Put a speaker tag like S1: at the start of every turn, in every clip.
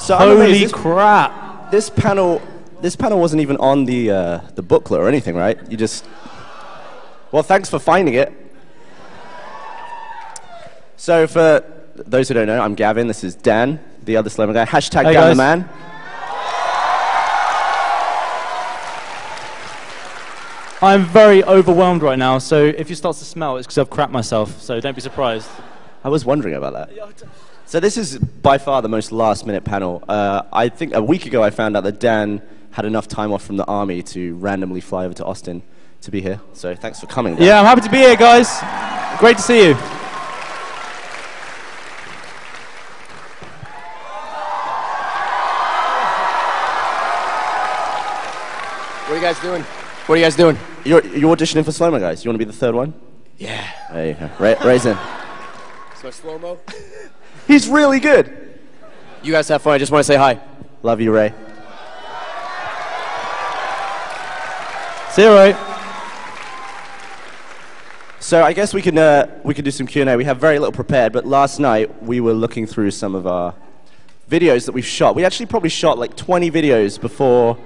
S1: So
S2: Holy crap!
S1: This panel wasn't even on the booklet or anything, right? You just... Well, thanks for finding it. So for those who don't know, I'm Gavin. This is Dan, the other slow-mo guy. Hashtag
S2: hey
S1: Dan
S2: guys.
S1: the man.
S2: I'm very overwhelmed right now, so if you start to smell, it's because I've crapped myself, so don't be surprised.
S1: I was wondering about that. So this is by far the most last-minute panel. I think a week ago I found out that Dan had enough time off from the army to randomly fly over to Austin to be here. So thanks for coming, Dan.
S2: Yeah, I'm happy to be here, guys. Great to see you.
S3: What are you guys doing? What are you guys doing?
S1: You're auditioning for slow-mo, guys. You want to be the third one?
S3: Yeah.
S1: There you go. Raise in.
S3: So slow-mo?
S1: He's really good.
S3: You guys have fun. I just want to say hi.
S1: Love you, Ray.
S2: See you, Ray.
S1: So I guess we can do some Q&A. We have very little prepared, but last night we were looking through some of our videos that we've shot. We actually probably shot like 20 videos before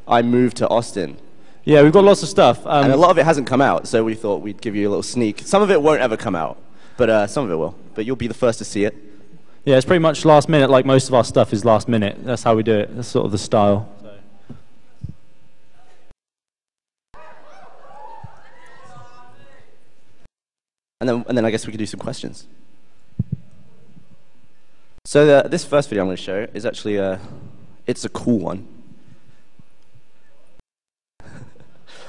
S1: I moved to Austin.
S2: Yeah, we've got lots of stuff.
S1: And a lot of it hasn't come out, so we thought we'd give you a little sneak. Some of it won't ever come out, but some of it will. But you'll be the first to see it.
S2: Yeah, it's pretty much last minute, like most of our stuff is last minute. That's how we do it. That's sort of the style.
S1: And then I guess we could do some questions. So this first video I'm going to show is actually it's a cool one.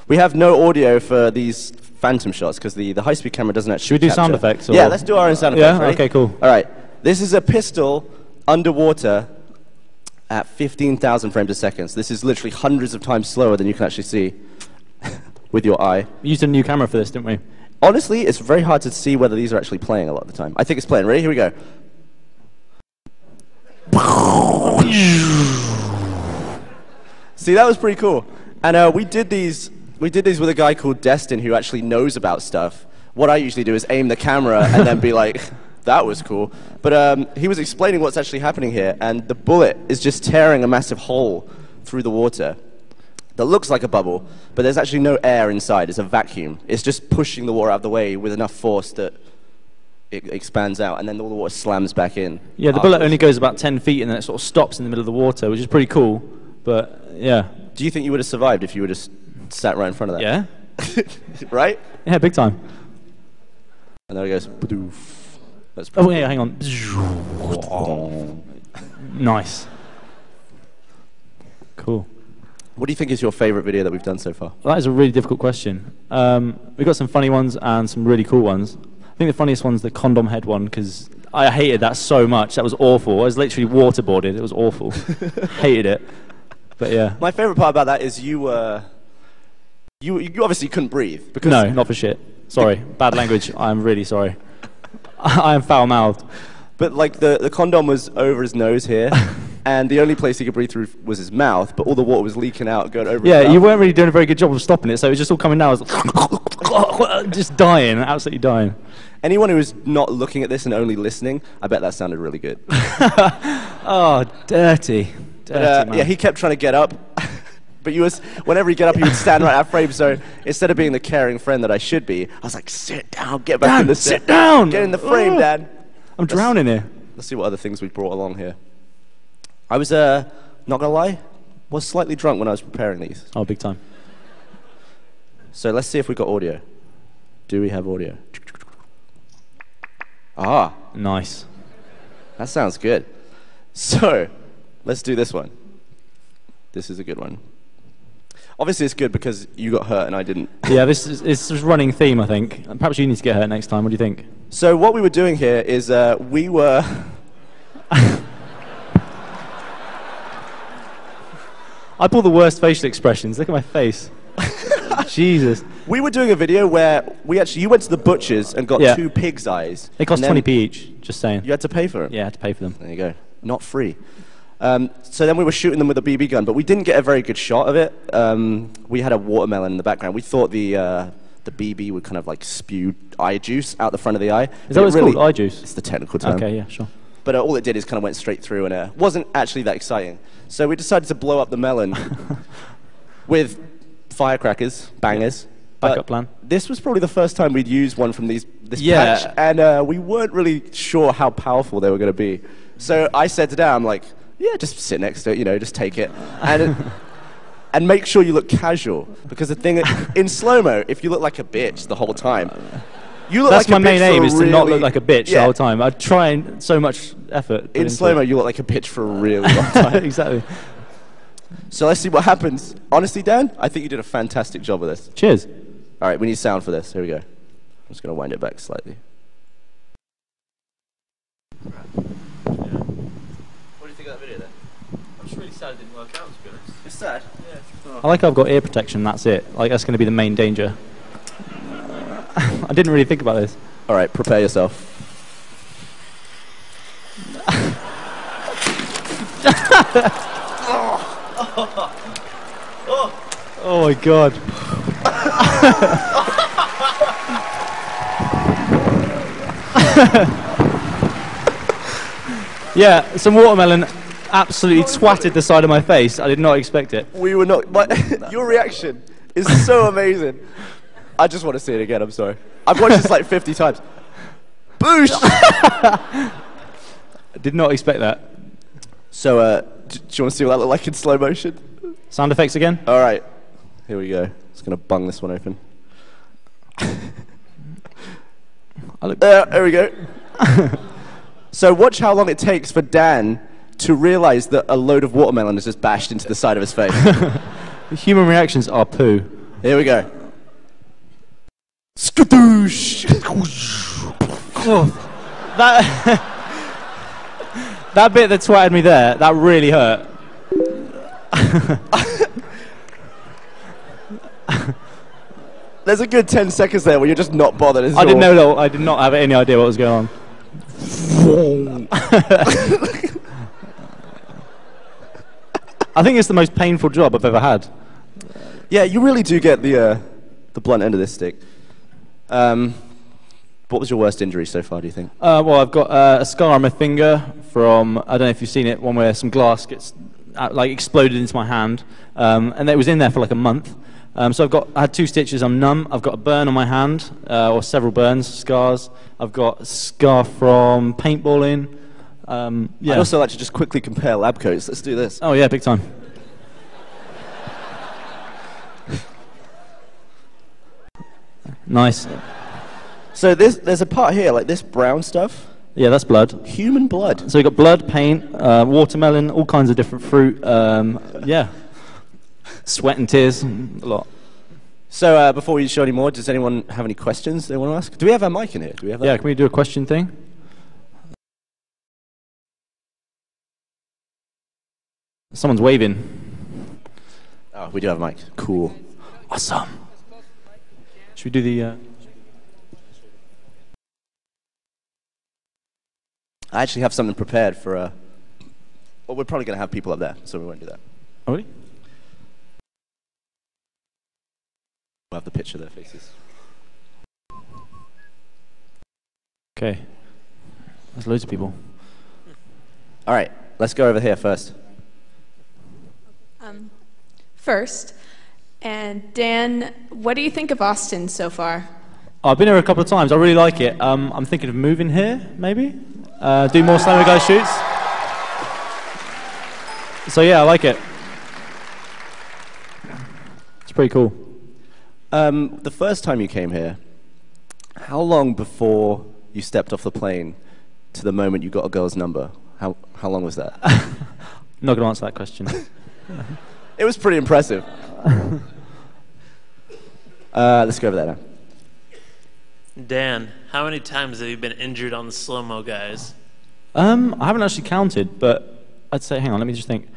S1: We have no audio for these phantom shots because the high-speed camera doesn't actually
S2: Should we do
S1: capture.
S2: sound effects? Or?
S1: Yeah, let's do our own sound effects.
S2: Yeah,
S1: Ready?
S2: okay, cool.
S1: All right, this is a pistol underwater at 15,000 frames a second. So this is literally hundreds of times slower than you can actually see with your eye.
S2: We used a new camera for this, didn't we?
S1: Honestly, it's very hard to see whether these are actually playing a lot of the time. I think it's playing. Ready? Here we go. See, that was pretty cool. And we did these with a guy called Destin who actually knows about stuff. What I usually do is aim the camera and then be like, that was cool. But he was explaining what's actually happening here, and the bullet is just tearing a massive hole through the water that looks like a bubble, but there's actually no air inside. It's a vacuum. It's just pushing the water out of the way with enough force that it expands out, and then all the water slams back in.
S2: Yeah, the bullet only goes about 10 feet, and then it sort of stops in the middle of the water, which is pretty cool. But, yeah.
S1: Do you think you would have survived if you would have sat right in front of that?
S2: Yeah.
S1: Right?
S2: Yeah, big time.
S1: And there it goes. Badoof. That's
S2: Oh, yeah, hang on. Nice. Cool.
S1: What do you think is your favorite video that we've done so far?
S2: Well, that is a really difficult question. We've got some funny ones and some really cool ones. I think the funniest one's the condom head one, because I hated that so much. That was awful. I was literally waterboarded. It was awful. Hated it. But yeah.
S1: My favorite part about that is you obviously couldn't breathe. Because
S2: No, not for shit. Sorry. Bad language. I'm really sorry. I am foul-mouthed.
S1: But like the condom was over his nose here, and the only place he could breathe through was his mouth, but all the water was leaking out, going over his mouth.
S2: Yeah, you weren't really doing a very good job of stopping it, so it was just all coming down. I was like just dying, absolutely dying.
S1: Anyone who is not looking at this and only listening, I bet that sounded really good.
S2: Oh, dirty. Dirty, man.
S1: Yeah, he kept trying to get up, but whenever he get up, he would stand right out of frame. So instead of being the caring friend that I should be, I was like, sit down, get back in the
S2: sit down,
S1: get in the frame, Dad.
S2: I'm drowning here.
S1: Let's see what other things we brought along here. I was not gonna lie, was slightly drunk when I was preparing these.
S2: Oh, big time.
S1: So let's see if we got audio. Do we have audio? Ah,
S2: Nice.
S1: that sounds good. So let's do this one. This is a good one. Obviously, it's good because you got hurt and I didn't.
S2: Yeah, this is a running theme, I think. Perhaps you need to get hurt next time. What do you think?
S1: So what we were doing here is we were...
S2: I pull the worst facial expressions. Look at my face. Jesus.
S1: We were doing a video where you went to the butcher's and got 2 pig's eyes.
S2: They cost 20p each, just saying.
S1: You had to pay for them?
S2: Yeah, I had to pay for them.
S1: There you go. Not free. So then we were shooting them with a BB gun, but we didn't get a very good shot of it. We had a watermelon in the background. We thought the BB would kind of like spew eye juice out the front of the eye.
S2: Is that what it's called, eye juice?
S1: It's the technical term.
S2: Okay, yeah, sure.
S1: but all it did is kind of went straight through and wasn't actually that exciting. So we decided to blow up the melon with firecrackers, bangers.
S2: Backup plan.
S1: This was probably the first time we'd used one from this
S2: Yeah.
S1: patch, and we weren't really sure how powerful they were going to be. So I said to Dan, I'm like, yeah, just sit next to it, you know, just take it. And make sure you look casual, because the thing, in slow-mo, if you look like a bitch the whole time, you look
S2: That's
S1: like a
S2: my
S1: bitch
S2: main aim,
S1: for
S2: is to not look like a bitch the
S1: Yeah.
S2: whole time. I try so much effort. put
S1: In
S2: into
S1: slow-mo,
S2: it.
S1: you look like a bitch for a really long time.
S2: Exactly.
S1: So let's see what happens. Honestly, Dan, I think you did a fantastic job with this.
S2: Cheers.
S1: All right, we need sound for this. Here we go. I'm just going to wind it back slightly. What do you think of that video then?
S2: I'm just really sad it didn't work out, to be honest.
S1: It's sad.
S2: I like how I've got ear protection, that's it. Like, that's going to be the main danger. I didn't really think about this.
S1: All right, prepare yourself.
S2: Oh my god. Yeah, some watermelon absolutely twatted the side of my face. I did not expect it.
S1: We were not, but your reaction is so amazing. I just want to see it again, I'm sorry. I've watched this like 50 times. Boosh!
S2: I did not expect that.
S1: So, do you want to see what that looked like in slow motion?
S2: Sound effects again?
S1: All right, here we go. Just going to bung this one open. There we go. So watch how long it takes for Dan to realize that a load of watermelon is just bashed into the side of his face.
S2: Human reactions are poo.
S1: Here we go. Skadoosh!
S2: That that bit that twatted me there, that really hurt.
S1: There's a good 10 seconds there where you're just not bothered at all.
S2: I didn't know. I did not have any idea what was going on. I think it's the most painful job I've ever had.
S1: Yeah, you really do get the blunt end of this stick. What was your worst injury so far, do you think?
S2: Well, I've got a scar on my finger from, I don't know if you've seen it, one where some glass gets like exploded into my hand, and it was in there for like a month. So I had 2 stitches. I'm numb. I've got a burn on my hand, or several burns, scars. I've got a scar from paintballing. Yeah.
S1: I'd also like to just quickly compare lab coats. Let's do this.
S2: Oh yeah, big time. Nice.
S1: So there's a part here, like this brown stuff.
S2: Yeah, that's blood.
S1: Human blood.
S2: So we've got blood, paint, watermelon, all kinds of different fruit. Yeah. Sweat and tears, a lot.
S1: So before we show any more, does anyone have any questions they want to ask? Do we have a mic in here? Do we have that?
S2: Yeah, can we do a question thing? Someone's waving.
S1: Oh, we do have a mic. Cool.
S2: Awesome. Should we do the...
S1: I actually have something prepared for well, we're probably going to have people up there, so we won't do that.
S2: Oh, really?
S1: We'll have the picture of their faces.
S2: Okay. There's loads of people.
S1: All right, let's go over here first.
S4: First, and Dan, what do you think of Austin so far?
S2: I've been here a couple of times. I really like it. I'm thinking of moving here, maybe. Do more Slammer Guy shoots. So yeah, I like it. It's pretty cool.
S1: The first time you came here, how long before you stepped off the plane to the moment you got a girl's number? How long was that?
S2: I'm not going to answer that question.
S1: It was pretty impressive. Let's go over there now.
S5: Dan, how many times have you been injured on the slow-mo guys?
S2: I haven't actually counted, but I'd say, hang on, let me just think.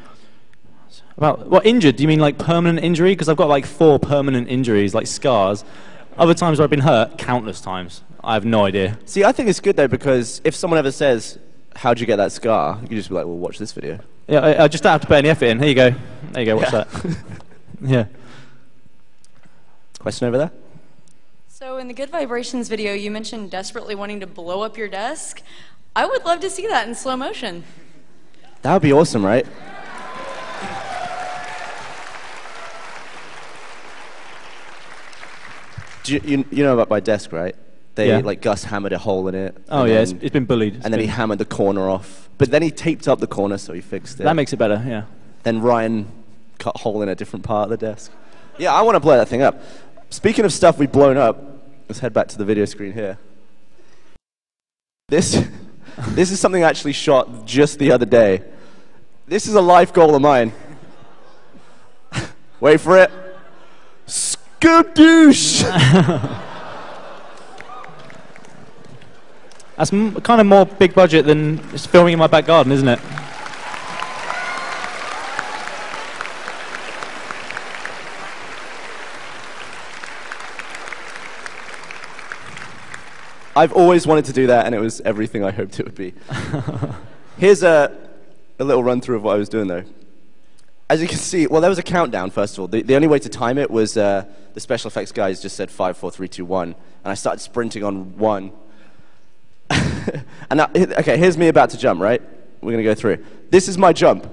S2: About, what, injured? Do you mean like permanent injury? Because I've got like 4 permanent injuries, like scars. Other times where I've been hurt, countless times. I have no idea.
S1: See, I think it's good though, because if someone ever says, how'd you get that scar? You can just be like, well, watch this video.
S2: Yeah, I just don't have to put any effort in. Here you go. There you go, watch that. Yeah.
S1: Question over there?
S6: So in the Good Vibrations video, you mentioned desperately wanting to blow up your desk. I would love to see that in slow motion.
S1: That would be awesome, right? Do you know about my desk, right? They like Gus hammered a hole in it.
S2: Oh yeah, it's been bullied.
S1: And then he hammered the corner off. But then he taped up the corner, so he fixed it.
S2: That makes it better, yeah.
S1: Then Ryan cut a hole in a different part of the desk. Yeah, I want to blow that thing up. Speaking of stuff we've blown up, let's head back to the video screen here. This is something I actually shot just the other day. This is a life goal of mine. Wait for it. Skadoosh!
S2: That's kind of more big budget than just filming in my back garden, isn't it?
S1: I've always wanted to do that, and it was everything I hoped it would be. Here's a little run-through of what I was doing, though. As you can see, well, there was a countdown, first of all. The only way to time it was the special effects guys just said 5, 4, 3, 2, 1, and I started sprinting on 1. And now, okay, here's me about to jump, right? We're going to go through. This is my jump,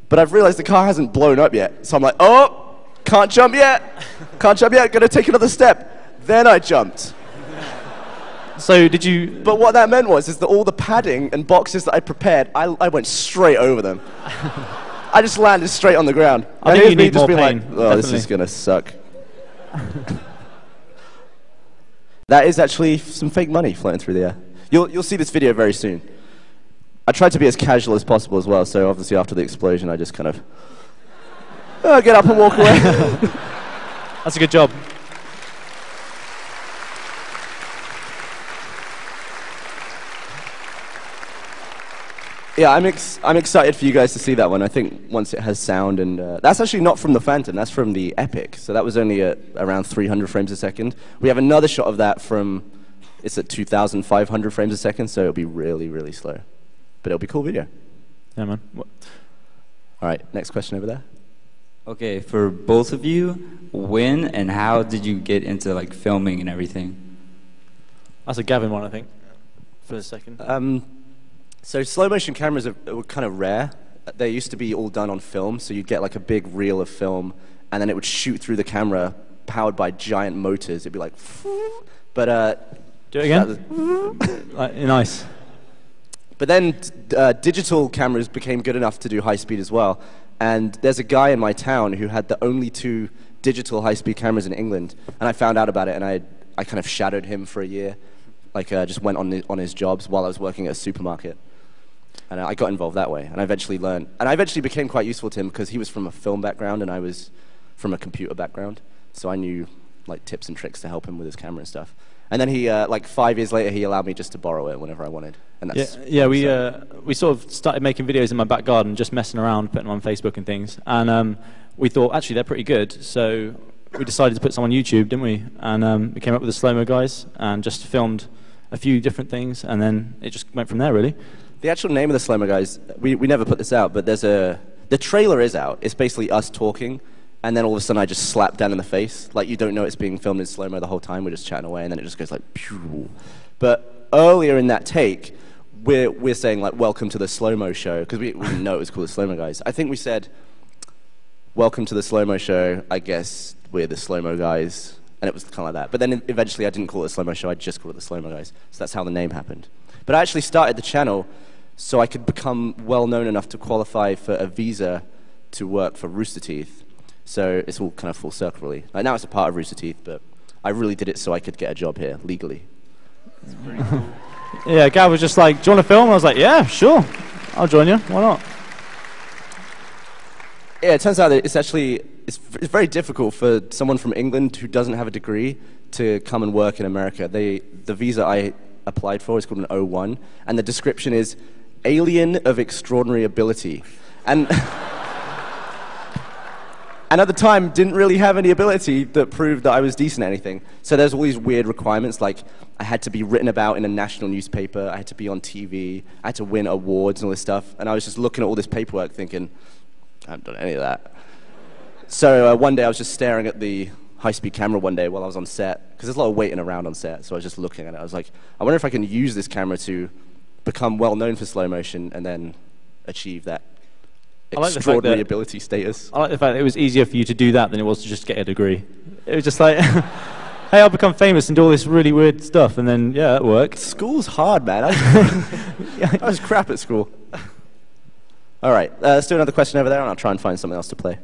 S1: but I've realized the car hasn't blown up yet. So I'm like, oh, can't jump yet. Can't jump yet, gonna take another step. Then I jumped.
S2: So did you...
S1: But what that meant was is that all the padding and boxes that I prepared, I went straight over them. I just landed straight on the ground.
S2: I think you need more pain.
S1: Like, oh, this is gonna suck. That is actually some fake money floating through the air. You'll see this video very soon. I tried to be as casual as possible as well, so obviously after the explosion I just kind of get up and walk away.
S2: That's a good job.
S1: Yeah, I'm excited for you guys to see that one. I think once it has sound, and that's actually not from the Phantom, that's from the Epic. So that was only at around 300 frames a second. We have another shot of that from, it's at 2,500 frames a second, so it'll be really, really slow. But it'll be a cool video.
S2: Yeah, man.
S1: All right, next question over there.
S7: Okay, for both of you, when and how did you get into like filming and everything?
S2: That's a Gavin one, I think, for a second.
S1: So slow motion cameras were kind of rare. They used to be all done on film, so you'd get like a big reel of film, and then it would shoot through the camera, powered by giant motors. It'd be like, but
S2: do it again. Nice.
S1: But then digital cameras became good enough to do high speed as well. And there's a guy in my town who had the only 2 digital high-speed cameras in England, and I found out about it, and I kind of shadowed him for a year, like just went on his jobs while I was working at a supermarket. And I got involved that way, and I eventually learned. And I eventually became quite useful to him because he was from a film background and I was from a computer background. So I knew like tips and tricks to help him with his camera and stuff. And then he, like 5 years later, he allowed me just to borrow it whenever I wanted. And that's
S2: we sort of started making videos in my back garden, just messing around, putting them on Facebook and things. And we thought, actually, they're pretty good. So we decided to put some on YouTube, didn't we? And we came up with the slow-mo guys and just filmed a few different things, and then it just went from there, really.
S1: The actual name of the slow-mo guys, we never put this out, but the trailer is out. It's basically us talking, and then all of a sudden I just slap Dan in the face. Like, you don't know it's being filmed in slow-mo the whole time. We're just chatting away, and then it just goes like, pew. But earlier in that take, we're saying, like, welcome to the slow-mo show, because we didn't know it was called the slow-mo guys. I think we said, welcome to the slow-mo show. I guess we're the slow-mo guys. And it was kind of like that. But then eventually I didn't call it the slow-mo show. I just called it the slow-mo guys. So that's how the name happened. But I actually started the channel so I could become well-known enough to qualify for a visa to work for Rooster Teeth. So it's all kind of full circle, really. Like, now it's a part of Rooster Teeth, but I really did it so I could get a job here, legally.
S5: That's pretty cool.
S2: Yeah, Gav was just like, do you want to film? And I was like, yeah, sure. I'll join you. Why not?
S1: Yeah, it turns out that it's very difficult for someone from England who doesn't have a degree to come and work in America. The visa I applied for is called an O1, and the description is alien of extraordinary ability. And and at the time, didn't really have any ability that proved that I was decent at anything. So there's all these weird requirements, like I had to be written about in a national newspaper, I had to be on TV, I had to win awards and all this stuff. And I was just looking at all this paperwork thinking, I haven't done any of that. So one day I was just staring at the high-speed camera one day while I was on set, because there's a lot of waiting around on set, so I was just looking at it. I was like, I wonder if I can use this camera to become well known for slow motion and then achieve that
S2: I like the fact
S1: extraordinary
S2: that-
S1: ability status.
S2: I like the fact that it was easier for you to do that than it was to just get a degree. It was just like, hey, I'll become famous and do all this really weird stuff, and then, yeah, that worked.
S1: School's hard, man. I was crap at school. All right, let's do another question over there, and I'll try and find something else to play.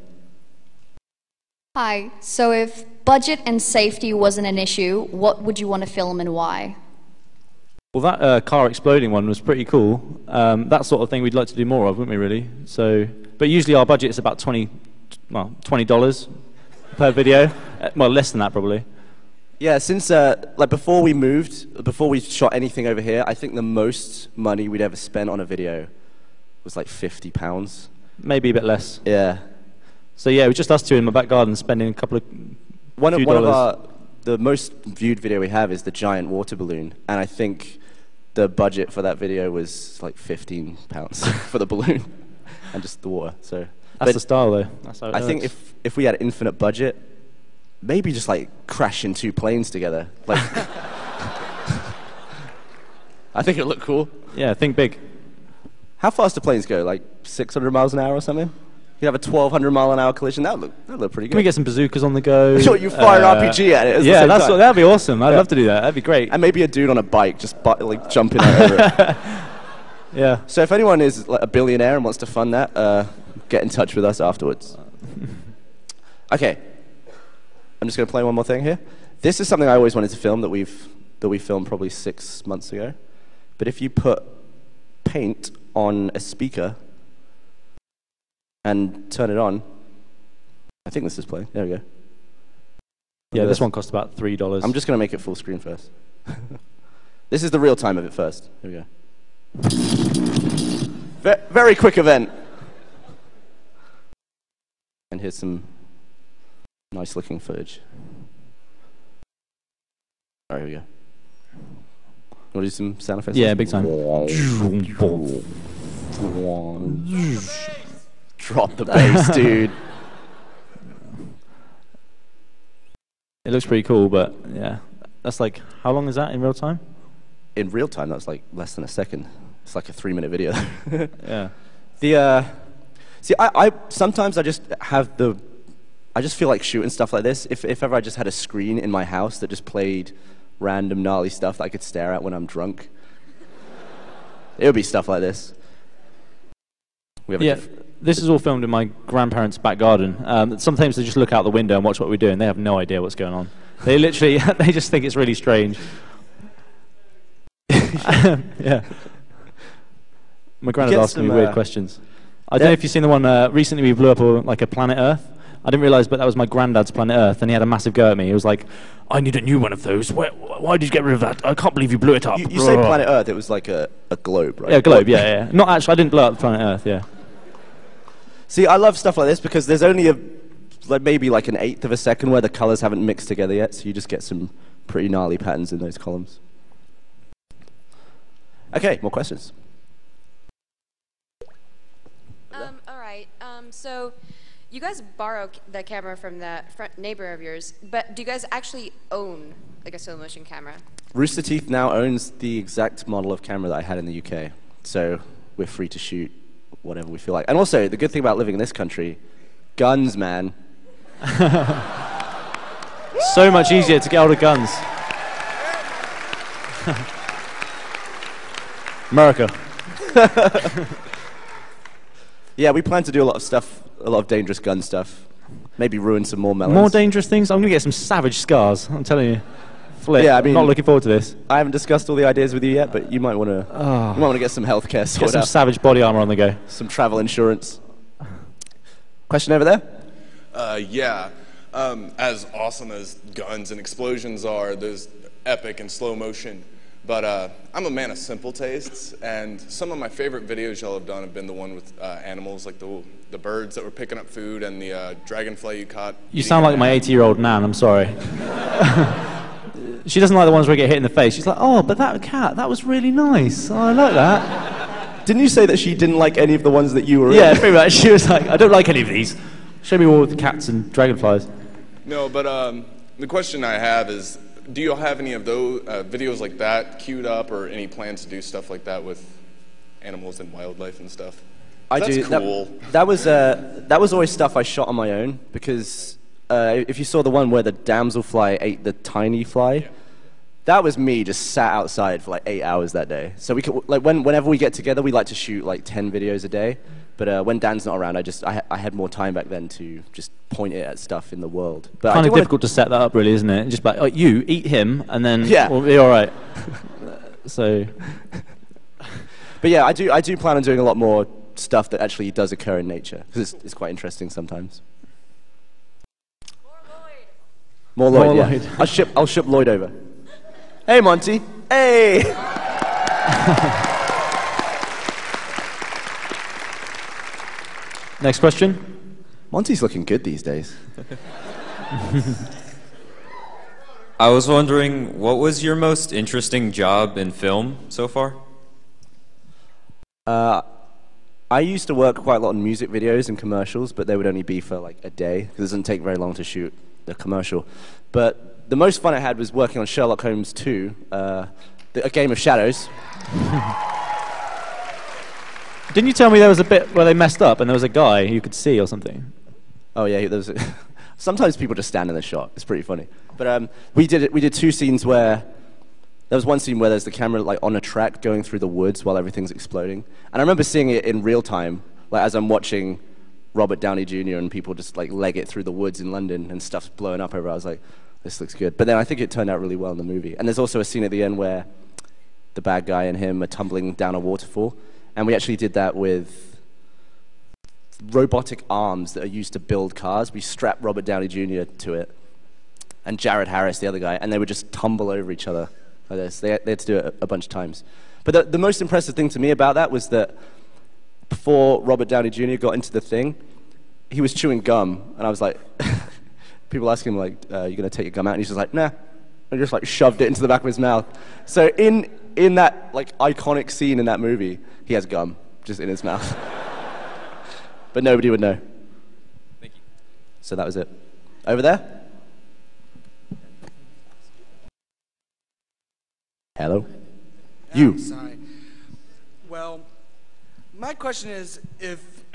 S8: Hi. So if budget and safety wasn't an issue, what would you want to film and why?
S2: Well, that car exploding one was pretty cool. That sort of thing we'd like to do more of, wouldn't we, really? So, but usually our budget is about $20 per video. Well, less than that, probably.
S1: Yeah, since like before we shot anything over here, I think the most money we'd ever spent on a video was like £50.
S2: Maybe a bit less.
S1: Yeah.
S2: So yeah, it was just us two in my back garden spending a couple of
S1: One of
S2: dollars.
S1: the most viewed video we have is the giant water balloon, and I think the budget for that video was like £15 for the balloon and just the water. So
S2: That's the style, though. That's how it
S1: I think
S2: works.
S1: if we had infinite budget, maybe just like crashing two planes together. Like, I think it'd look cool.
S2: Yeah, think big.
S1: How fast do planes go? Like 600 miles an hour or something? You have a 1,200 mile an hour collision. That'd look pretty
S2: Can we
S1: good.
S2: get some bazookas on the go?
S1: Sure, you fire an RPG at it. At the
S2: Yeah,
S1: same time.
S2: that'd be awesome. I'd
S1: Yeah.
S2: love to do that. That'd be great.
S1: And maybe a dude on a bike just like jumping over it.
S2: Yeah.
S1: So if anyone is like a billionaire and wants to fund that, get in touch with us afterwards. Okay. I'm just going to play one more thing here. This is something I always wanted to film that we filmed probably 6 months ago. But if you put paint on a speaker and turn it on, I think this is playing. There we go.
S2: Yeah, this one cost about $3.
S1: I'm just going to make it full screen first. This is the real time of it first. Here we go. Very quick event. And here's some nice looking footage. All right, here we go. Want to do some sound effects?
S2: Yeah, big time.
S1: Drop the bass, dude.
S2: It looks pretty cool, but yeah. That's like, how long is that in real time?
S1: In real time, that's like less than a second. It's like a 3-minute video.
S2: Yeah.
S1: See, I sometimes I just feel like shooting stuff like this. If ever I just had a screen in my house that just played random gnarly stuff that I could stare at when I'm drunk, it would be stuff like this. We have a
S2: Yeah, this is all filmed in my grandparents' back garden. Sometimes they just look out the window and watch what we're doing. They have no idea what's going on. They literally, they just think it's really strange. Yeah. My granddad
S1: Get
S2: asking me
S1: some,
S2: weird questions. I don't know if you've seen the one, recently we blew up like a planet Earth. I didn't realize, but that was my granddad's planet Earth, and he had a massive go at me. He was like, I need a new one of those. Why did you get rid of that? I can't believe you blew it up.
S1: You say planet Earth, it was like a globe, right?
S2: Yeah, globe, yeah. Not actually, I didn't blow up the planet Earth, yeah.
S1: See, I love stuff like this because there's only maybe like an 1/8 of a second where the colors haven't mixed together yet, so you just get some pretty gnarly patterns in those columns. Okay, more questions.
S6: All right. So you guys borrow the camera from the front neighbor of yours, but do you guys actually own like a slow motion camera?
S1: Rooster Teeth now owns the exact model of camera that I had in the UK, so we're free to shoot whatever we feel like. And also, the good thing about living in this country, guns, man.
S2: So much easier to get hold of guns. America.
S1: Yeah, we plan to do a lot of stuff, a lot of dangerous gun stuff. Maybe ruin some more melons.
S2: More dangerous things? I'm going to get some savage scars, I'm telling you. Flip.
S1: Yeah, I mean,
S2: not looking forward to this.
S1: I haven't discussed all the ideas with you yet, but you might want to get some healthcare
S2: Get
S1: sorted
S2: some
S1: out.
S2: savage body armor on the go.
S1: Some travel insurance. Question over there?
S9: Yeah. As awesome as guns and explosions are, there's epic and slow motion. But I'm a man of simple tastes, and some of my favorite videos y'all have done have been the one with animals, like the birds that were picking up food and the dragonfly you caught.
S2: You sound like my 80-year-old nan, I'm sorry. She doesn't like the ones where I get hit in the face. She's like, oh, but that cat, that was really nice. Oh, I like that.
S1: Didn't you say that she didn't like any of the ones that you were in?
S2: Yeah, pretty much. She was like, I don't like any of these. Show me all the cats and dragonflies.
S9: No, but the question I have is, do you have any of those videos like that queued up, or any plans to do stuff like that with animals and wildlife and stuff.
S1: I
S9: That's
S1: do.
S9: cool.
S1: That was always stuff I shot on my own because if you saw the one where the damselfly ate the tiny fly, that was me just sat outside for like 8 hours that day. So we could, like whenever we get together, we like to shoot like 10 videos a day. But when Dan's not around, I had more time back then to just point it at stuff in the world. But
S2: Kind of difficult to set that up, really, isn't it? Just like, oh, you eat him, and then we'll be all right. So,
S1: but yeah, I do plan on doing a lot more stuff that actually does occur in nature because it's quite interesting sometimes. More Lloyd.
S2: More
S1: Yeah.
S2: Lloyd.
S1: I'll ship Lloyd over. Hey, Monty. Hey.
S2: Next question.
S1: Monty's looking good these days.
S10: I was wondering, what was your most interesting job in film so far?
S1: I used to work quite a lot on music videos and commercials, but they would only be for like a day because it doesn't take very long to shoot the commercial. But the most fun I had was working on Sherlock Holmes 2, A Game of Shadows.
S2: Didn't you tell me there was a bit where they messed up and there was a guy you could see or something?
S1: Oh yeah, there was. Sometimes people just stand in the shot. It's pretty funny. But we did two scenes where there was one scene where there's the camera like on a track going through the woods while everything's exploding, and I remember seeing it in real time, like as I'm watching Robert Downey Jr. and people just like leg it through the woods in London and stuff's blowing up everywhere. I was like, this looks good. But then I think it turned out really well in the movie. And there's also a scene at the end where the bad guy and him are tumbling down a waterfall, and we actually did that with robotic arms that are used to build cars. We strapped Robert Downey Jr. to it, and Jared Harris, the other guy, and they would just tumble over each other like this. They had to do it a bunch of times. But the most impressive thing to me about that was that before Robert Downey Jr. got into the thing, he was chewing gum, and I was like, people ask him like, "You gonna take your gum out?" And he's just like, "Nah," and just like shoved it into the back of his mouth. So in that like iconic scene in that movie, he has gum just in his mouth. But nobody would know.
S10: Thank you.
S1: So that was it. Over there? Hello? You.
S11: Sorry. Well, my question is, if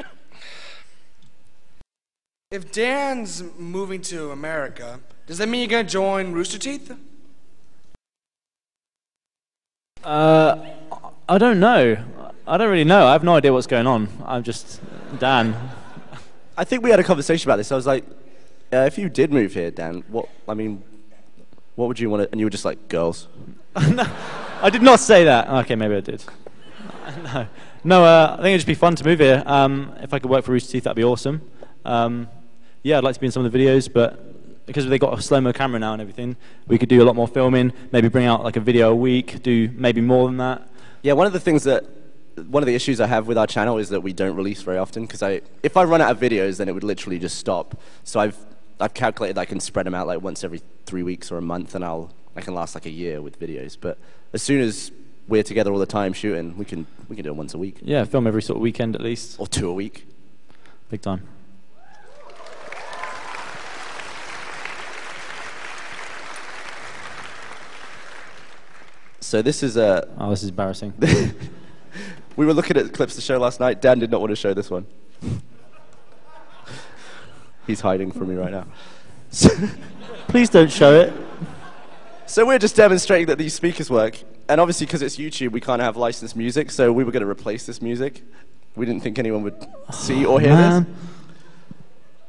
S11: Dan's moving to America, does that mean you're gonna join Rooster Teeth?
S2: I don't know. I don't really know. I have no idea what's going on. I'm just Dan.
S1: I think we had a conversation about this. I was like, if you did move here, Dan, what would you want to, and you were just like, girls.
S2: No, I did not say that. Okay, maybe I did. No, I think it'd just be fun to move here. If I could work for Rooster Teeth, that'd be awesome. Yeah, I'd like to be in some of the videos, but because they got a slow-mo camera now and everything, we could do a lot more filming, maybe bring out like a video a week, do maybe more than that.
S1: Yeah, one of the issues I have with our channel is that we don't release very often, because if I run out of videos, then it would literally just stop. So I've calculated I can spread them out like once every 3 weeks or a month, and I can last like a year with videos. But as soon as we're together all the time shooting, we can do it once a week.
S2: Yeah, film every sort of weekend at least.
S1: Or 2 a week.
S2: Big time.
S1: So this is
S2: oh, this is embarrassing.
S1: We were looking at clips to show last night. Dan did not want to show this one. He's hiding from me right now.
S2: Please don't show it.
S1: So we're just demonstrating that these speakers work. And obviously, because it's YouTube, we can't have licensed music, so we were going to replace this music. We didn't think anyone would see or hear this.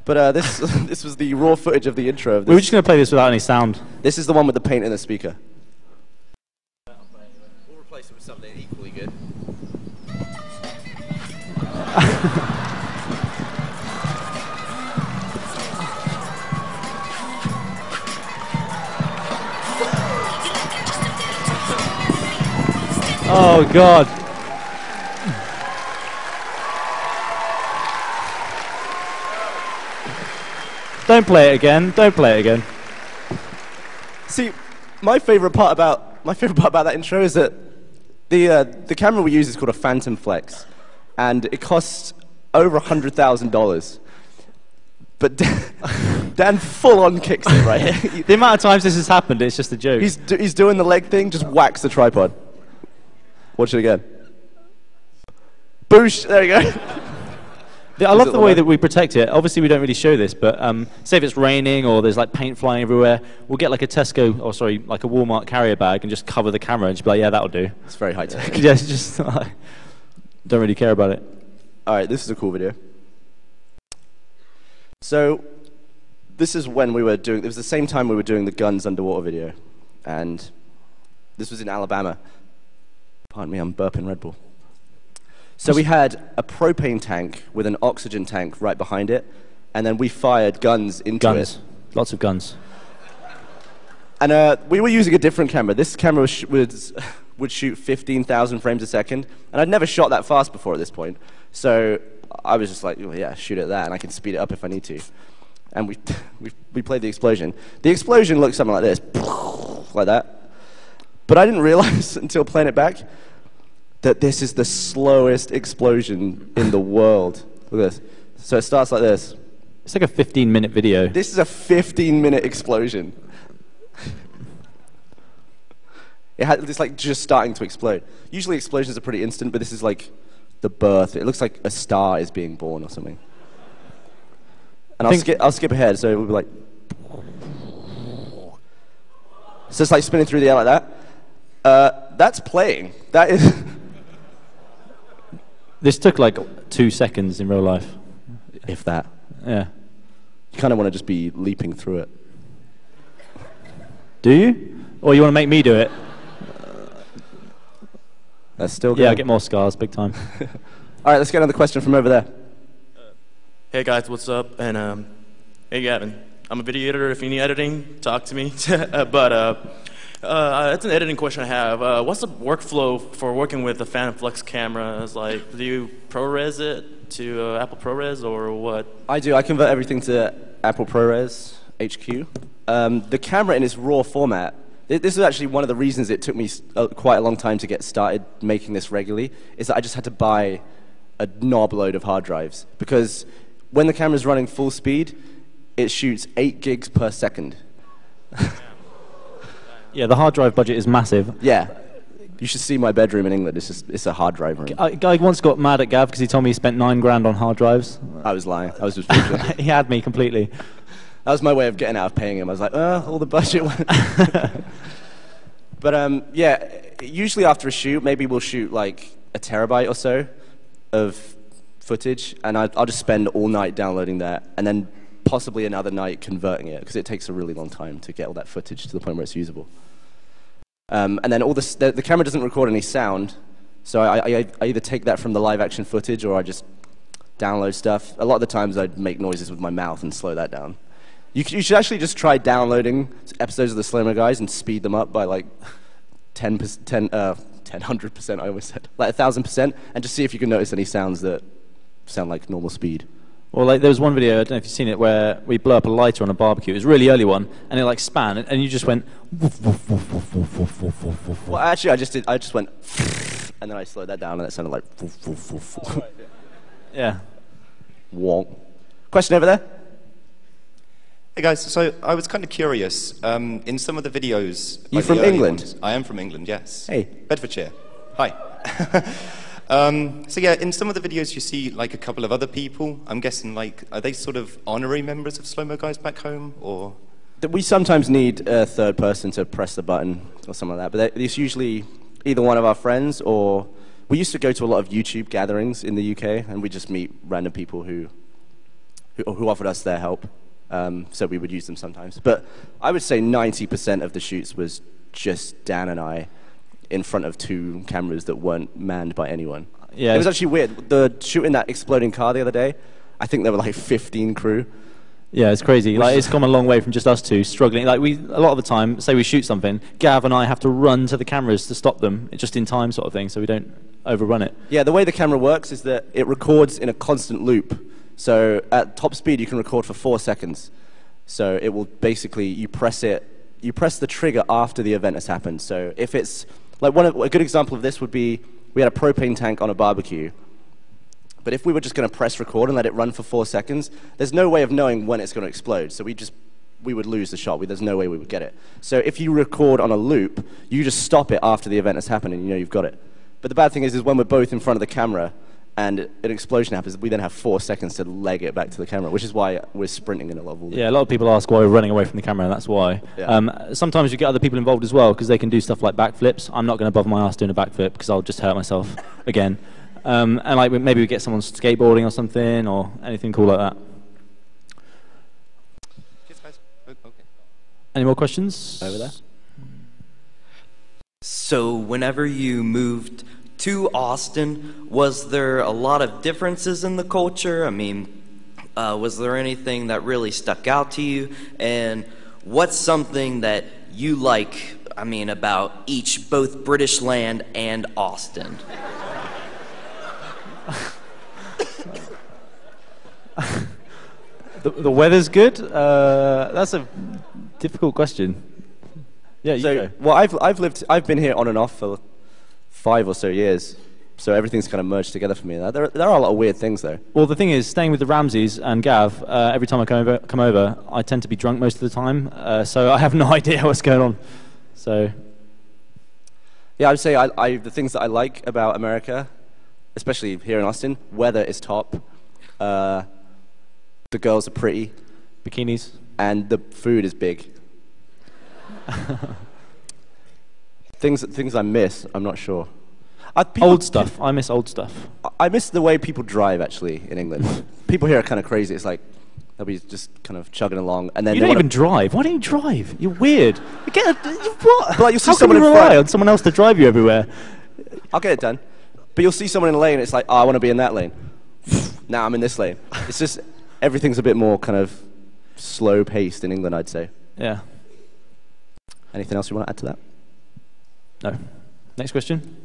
S1: But this was the raw footage of the intro of this.
S2: We were just going to play this without any sound.
S1: This is the one with the paint in the speaker. We'll replace it with something equally good.
S2: Oh, God. Don't play it again. Don't play it again.
S1: See, my favorite part about that intro is that the camera we use is called a Phantom Flex, and it costs over $100,000. But Dan full-on kicks it right here.
S2: The amount of times this has happened, it's just a joke.
S1: He's doing the leg thing, just whacks the tripod. Watch it again. Boosh! There you go.
S2: I love the way that we protect it. Obviously, we don't really show this, but say if it's raining or there's like paint flying everywhere, we'll get like a Tesco, or sorry, like a Walmart carrier bag and just cover the camera and just be like, yeah, that'll do.
S1: It's very high tech.
S2: Yeah, it's just don't really care about it.
S1: All right, this is a cool video. So this is when we were doing, it was the same time we were doing the guns underwater video. And this was in Alabama. Pardon me, I'm burping Red Bull. So we had a propane tank with an oxygen tank right behind it, and then we fired guns into it.
S2: Lots of guns.
S1: And we were using a different camera. This camera would shoot 15,000 frames a second, and I'd never shot that fast before at this point. So I was just like, oh, yeah, shoot at that, and I can speed it up if I need to. And we played the explosion. The explosion looked something like this, like that. But I didn't realize until playing it back that this is the slowest explosion in the world. Look at this. So it starts like this.
S2: It's like a 15-minute video.
S1: This is a 15-minute explosion. It's like just starting to explode. Usually explosions are pretty instant, but this is like the birth. It looks like a star is being born or something. And I'll skip ahead, so it will be like... So it's like spinning through the air like that. That's playing. That is...
S2: This took like 2 seconds in real life.
S1: If that.
S2: Yeah.
S1: You kind of want to just be leaping through it.
S2: Do you? Or you want to make me do it?
S1: That's still good.
S2: Yeah, I get more scars, big time.
S1: All right, let's get another question from over there.
S12: Hey guys, what's up? And hey Gavin, I'm a video editor. If you need editing, talk to me. That's an editing question I have. What's the workflow for working with the Phantom Flex cameras? Like, do you ProRes it to Apple ProRes or what?
S1: I do. I convert everything to Apple ProRes HQ. The camera in its raw format, this is actually one of the reasons it took me quite a long time to get started making this regularly, is that I just had to buy a knob load of hard drives. Because when the camera's running full speed, it shoots 8 gigs per second.
S2: Yeah, the hard drive budget is massive.
S1: Yeah. You should see my bedroom in England. It's a hard drive room.
S2: A guy once got mad at Gav because he told me he spent $9 grand on hard drives.
S1: I was lying. I was just
S2: He had me completely.
S1: That was my way of getting out of paying him. I was like, all the budget went. But yeah, usually after a shoot, maybe we'll shoot like a terabyte or so of footage, and I'll just spend all night downloading that, and then possibly another night converting it, because it takes a really long time to get all that footage to the point where it's usable. And then the camera doesn't record any sound, so I either take that from the live action footage or I just download stuff. A lot of the times I'd make noises with my mouth and slow that down. You should actually just try downloading episodes of the Slow Mo Guys and speed them up by like 100%, I always said, like 1,000%, and just see if you can notice any sounds that sound like normal speed.
S2: Well, like there was one video, I don't know if you've seen it, where we blew up a lighter on a barbecue. It was a really early one, and it like span, and you just went. Woof, woof, woof, woof, woof, woof, woof, woof, woof.
S1: Well, actually, I just went, and then I slowed that down, and it sounded like. Woof, woof, woof, woof.
S2: Yeah.
S1: Wonk. Question over there.
S13: Hey guys, so I was kind of curious. In some of the videos,
S1: You
S13: like
S1: from
S13: the early
S1: England?
S13: ones- I am from England, yes.
S1: Hey.
S13: Bedfordshire. Hi. So yeah, in some of the videos you see like a couple of other people. I'm guessing like, are they sort of honorary members of Slow Mo Guys back home, or?
S1: We sometimes need a third person to press the button or something like that, but it's usually either one of our friends, or we used to go to a lot of YouTube gatherings in the UK, and we just meet random people who offered us their help. So we would use them sometimes. But I would say 90% of the shoots was just Dan and I in front of 2 cameras that weren't manned by anyone.
S2: Yeah.
S1: It was actually weird. The shooting that exploding car the other day, I think there were like 15 crew.
S2: Yeah, it's crazy. Like, it's come a long way from just us two struggling. Like, a lot of the time, say we shoot something, Gav and I have to run to the cameras to stop them, just in time sort of thing, so we don't overrun it.
S1: Yeah, the way the camera works is that it records in a constant loop. So at top speed, you can record for 4 seconds. So it will basically, you press the trigger after the event has happened. So if it's, like a good example of this would be, we had a propane tank on a barbecue. But if we were just going to press record and let it run for 4 seconds, there's no way of knowing when it's going to explode. So we would lose the shot. There's no way we would get it. So if you record on a loop, you just stop it after the event has happened and you know you've got it. But the bad thing is when we're both in front of the camera and an explosion happens, we then have 4 seconds to leg it back to the camera, which is why we're sprinting in a lot of all the...
S2: Yeah, a lot of people ask why we're running away from the camera, and that's why.
S1: Yeah.
S2: Sometimes you get other people involved as well, because they can do stuff like backflips. I'm not going to bother my ass doing a backflip, because I'll just hurt myself again. And like maybe we get someone skateboarding or something, or anything cool like that. Any more questions?
S1: Over there.
S14: So whenever you moved to Austin, was there a lot of differences in the culture? I mean, was there anything that really stuck out to you? And what's something that you like, I mean, about both British land and Austin?
S2: The weather's good? That's a difficult question. Yeah, you go.
S1: Well, I've been here on and off for 5 or so years, so everything's kind of merged together for me. There are a lot of weird things though.
S2: Well, the thing is, staying with the Ramseys and Gav, every time I come over, I tend to be drunk most of the time, so I have no idea what's going on. So,
S1: yeah, I'd say the things that I like about America, especially here in Austin, weather is top. The girls are pretty,
S2: bikinis,
S1: and the food is big. Things I miss, I'm not sure.
S2: Old stuff. I miss old stuff.
S1: I miss the way people drive, actually, in England. People here are kind of crazy. It's like they'll be just kind of chugging along, and then
S2: you don't even drive. Why don't you drive? You're weird. What?
S1: But like, you'll see
S2: How
S1: someone
S2: can you
S1: in
S2: rely
S1: front.
S2: on someone else to drive you everywhere?
S1: I'll get it done. But you'll see someone in a lane. It's like, oh, I want to be in that lane. Now I'm in this lane. It's just everything's a bit more kind of slow-paced in England, I'd say.
S2: Yeah.
S1: Anything else you want to add to that?
S2: No. Next question.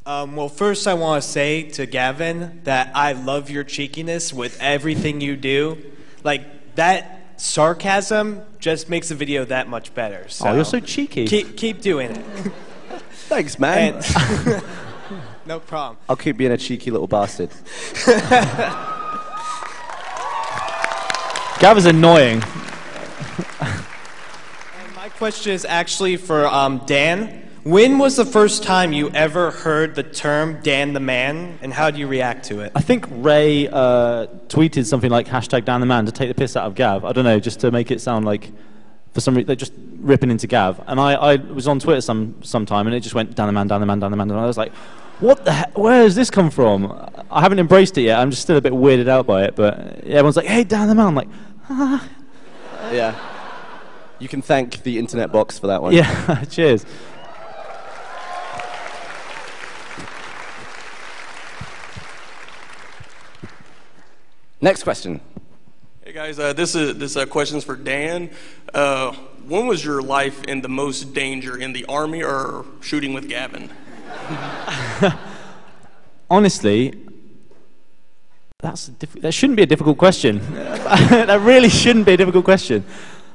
S15: Well, first I want to say to Gavin that I love your cheekiness with everything you do. Like, that sarcasm just makes the video that much better. So
S2: Oh, you're so cheeky.
S15: Keep doing it.
S1: Thanks, man.
S15: No problem.
S1: I'll keep being a cheeky little bastard.
S2: Gav is annoying.
S15: My question is actually for Dan. When was the first time you ever heard the term Dan the Man, and how do you react to it?
S2: I think Ray tweeted something like #Dan the Man to take the piss out of Gav. I don't know, just to make it sound like, for some reason, they're just ripping into Gav. And I was on Twitter sometime, and it just went Dan the Man, Dan the Man, Dan the Man, and I was like, what the heck? Where has this come from? I haven't embraced it yet. I'm just still a bit weirded out by it, but everyone's like, hey, Dan the Man. I'm like, ah.
S1: Yeah. You can thank the internet box for that one.
S2: Yeah, cheers.
S1: Next question.
S16: Hey guys, this question's for Dan. When was your life in the most danger, in the army or shooting with Gavin?
S2: Honestly, that shouldn't be a difficult question. That really shouldn't be a difficult question.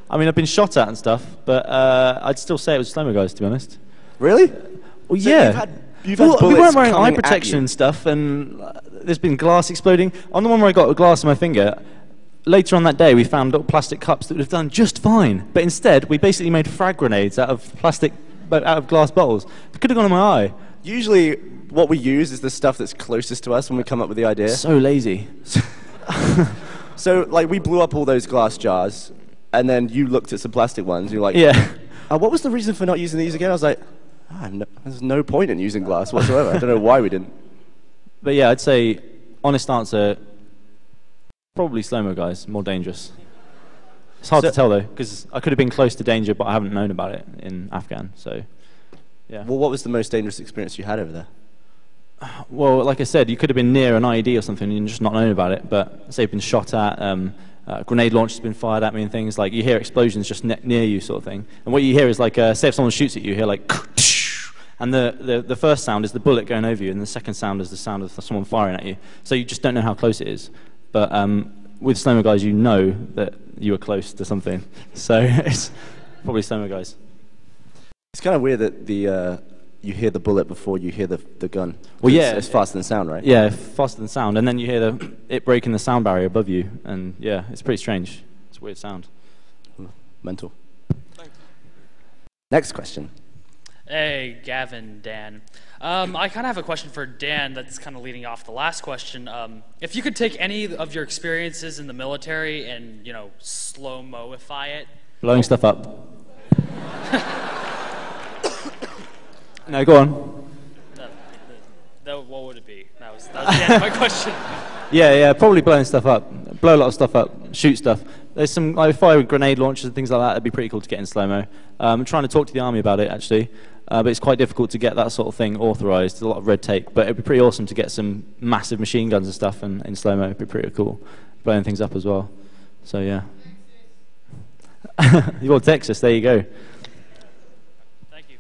S2: I mean, I've been shot at and stuff, but I'd still say it was Slow-Mo Guys, to be honest.
S1: Really?
S2: Well,
S1: So
S2: yeah.
S1: you've had
S2: we
S1: bullets
S2: weren't wearing eye
S1: coming at
S2: protection
S1: you.
S2: and stuff, and there's been glass exploding. On the one where I got a glass in my finger, later on that day, we found little plastic cups that would have done just fine. But instead, we basically made frag grenades out of glass bottles. It could have gone in my eye.
S1: Usually, what we use is the stuff that's closest to us when we come up with the idea.
S2: So lazy.
S1: So, like, we blew up all those glass jars, and then you looked at some plastic ones. You're like,
S2: Yeah.
S1: What was the reason for not using these again? I was like, there's no point in using glass whatsoever. I don't know why we didn't.
S2: But yeah, I'd say, honest answer, probably Slow-Mo Guys, more dangerous. It's hard to tell though, because I could have been close to danger, but I haven't known about it in Afghan, so yeah.
S1: Well, what was the most dangerous experience you had over there?
S2: Well, like I said, you could have been near an IED or something and just not known about it, but say you've been shot at, a grenade launch has been fired at me and things, like you hear explosions just near you sort of thing. And what you hear is like, say if someone shoots at you, you hear like, and the first sound is the bullet going over you, and the second sound is the sound of someone firing at you. So you just don't know how close it is. But with Slow-Mo Guys, you know that you were close to something. So it's probably Slow-Mo Guys.
S1: It's kind of weird that you hear the bullet before you hear the gun.
S2: Well, yeah.
S1: It's faster than sound, right?
S2: Yeah, faster than sound. And then you hear it breaking the sound barrier above you. And yeah, it's pretty strange. It's a weird sound.
S1: Mental. Next question.
S17: Hey, Gavin, Dan. I kind of have a question for Dan that's kind of leading off the last question. If you could take any of your experiences in the military and, you know, slow-moify it.
S2: Blowing stuff up. No, go on.
S17: What would it be? That was the end of my question.
S2: Yeah, probably blowing stuff up. Blow a lot of stuff up, shoot stuff. There's some, like, fire grenade launchers and things like that. That'd be pretty cool to get in slow-mo. I'm trying to talk to the army about it, actually. But it's quite difficult to get that sort of thing authorized. There's a lot of red tape. But it'd be pretty awesome to get some massive machine guns and stuff in slow-mo. It'd be pretty cool. Blowing things up as well. So, yeah. You want Texas, there you go.
S17: Thank you.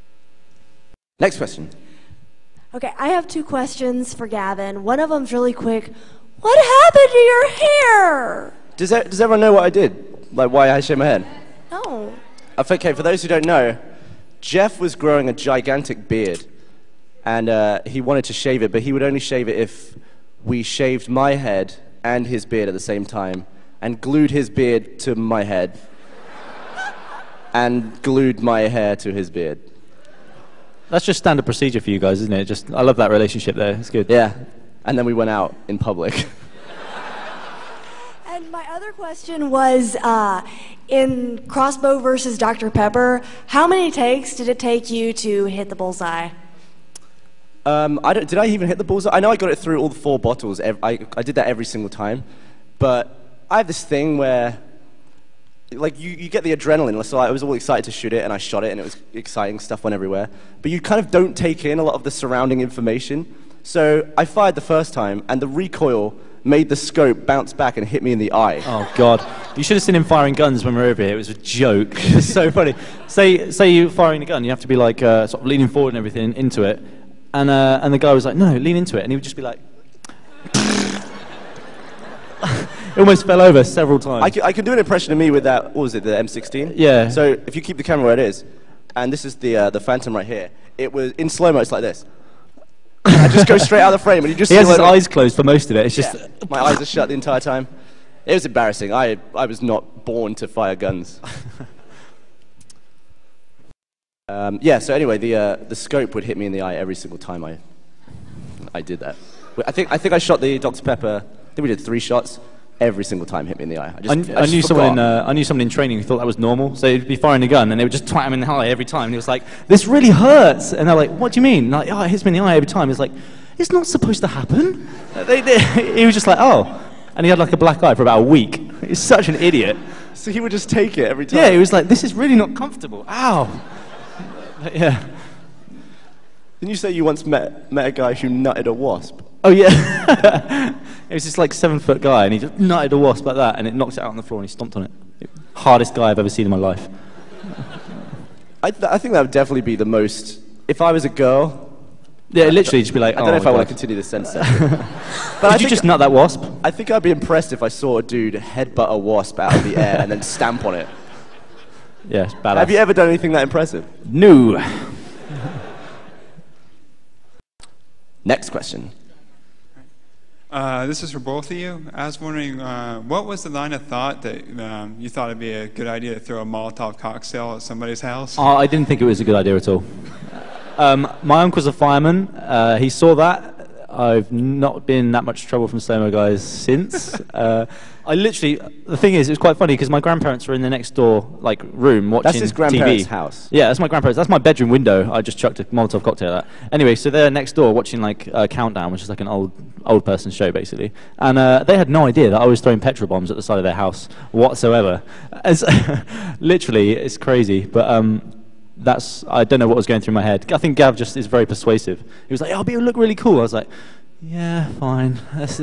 S1: Next question.
S18: Okay, I have 2 questions for Gavin. One of them's really quick. What happened to your hair?
S1: Does everyone know what I did? Like why I shaved my head?
S18: No.
S1: Okay, for those who don't know, Jeff was growing a gigantic beard, and he wanted to shave it, but he would only shave it if we shaved my head and his beard at the same time, and glued his beard to my head, and glued my hair to his beard.
S2: That's just standard procedure for you guys, isn't it? I love that relationship there. It's good.
S1: Yeah. And then we went out in public.
S18: And my other question was, in Crossbow versus Dr. Pepper, how many takes did it take you to hit the bullseye?
S1: Did I even hit the bullseye? I know I got it through all the 4 bottles. I did that every single time. But I have this thing where, like, you get the adrenaline. So I was all excited to shoot it, and I shot it, and it was exciting. Stuff went everywhere. But you kind of don't take in a lot of the surrounding information. So I fired the first time, and the recoil made the scope bounce back and hit me in the eye.
S2: Oh, God. You should have seen him firing guns when we were over here. It was a joke. It's so funny. Say you're firing a gun, you have to be, like, sort of leaning forward and everything into it. And the guy was like, no, lean into it. And he would just be like... It almost fell over several times.
S1: I can do an impression of me with that, what was it, the M16?
S2: Yeah.
S1: So if you keep the camera where it is, and this is the Phantom right here, it was, in slow-mo, it's like this. I just go straight out of the frame, and you just
S2: he
S1: see
S2: has his
S1: like,
S2: eyes closed for most of it. It's just...
S1: my eyes are shut the entire time. It was embarrassing. I was not born to fire guns. Yeah, so anyway, the scope would hit me in the eye every single time I did that. I think I shot the Dr. Pepper, I think we did 3 shots. Every single time hit me in the eye.
S2: I knew someone in training who thought that was normal. So he'd be firing a gun and they would just twat him in the eye every time. And he was like, "This really hurts." And they're like, "What do you mean?" Like, "Oh, it hits me in the eye every time." It's like, "It's not supposed to happen." He was just like, "Oh," and he had like a black eye for about a week. He's such an idiot.
S1: So he would just take it every time.
S2: Yeah, he was like, "This is really not comfortable." Ow. Yeah.
S1: Didn't you say you once met a guy who nutted a wasp?
S2: Oh yeah. It was this like 7-foot guy, and he just nutted a wasp like that, and it knocked it out on the floor, and he stomped on it. Hardest guy I've ever seen in my life.
S1: I think that would definitely be the most. If I was a girl.
S2: Yeah, literally just be like.
S1: I don't know if I want to continue this sentence. But
S2: Did you just nut that wasp?
S1: I think I'd be impressed if I saw a dude headbutt a wasp out of the air and then stamp on it.
S2: Yeah, it's badass.
S1: Have you ever done anything that impressive?
S2: No.
S1: Next question.
S19: This is for both of you. I was wondering, what was the line of thought that you thought it'd be a good idea to throw a Molotov cocktail at somebody's house?
S2: Oh, I didn't think it was a good idea at all. My uncle's a fireman. He saw that. I've not been in that much trouble from slow-mo guys since. I literally, the thing is, it was quite funny because my grandparents were in the next door like room watching TV.
S1: That's his grandparents' house.
S2: Yeah, that's my grandparents. That's my bedroom window. I just chucked a Molotov cocktail at. Anyway, so they're next door watching like Countdown, which is like an old person show basically, and they had no idea that I was throwing petrol bombs at the side of their house whatsoever. Literally, it's crazy, but. I don't know what was going through my head. I think Gav just is very persuasive. He was like, "Oh, it'll look really cool." I was like, "Yeah, fine. Let's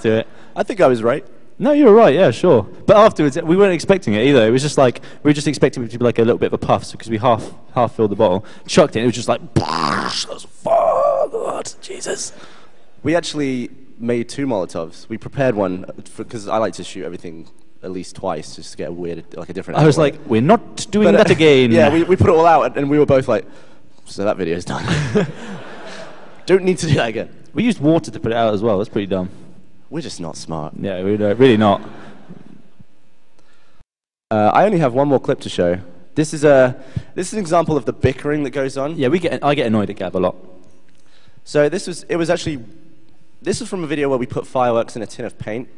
S2: do it."
S1: I think I was right.
S2: No, you were right. Yeah, sure. But afterwards, we weren't expecting it either. It was just like we were just expecting it to be like a little bit of a puff, because we half filled the bottle, chucked it. And it was just like, "Fuck, Jesus."
S1: We actually made 2 Molotovs. We prepared one because I like to shoot everything at least twice, just to get a different.
S2: I was like, "We're not doing that again."
S1: Yeah, we put it all out, and we were both like, "So that video's done." Don't need to do that again.
S2: We used water to put it out as well. That's pretty dumb.
S1: We're just not smart.
S2: Yeah, we're really not.
S1: I only have one more clip to show. This is an example of the bickering that goes on.
S2: Yeah, I get annoyed at Gav a lot.
S1: So this was from a video where we put fireworks in a tin of paint.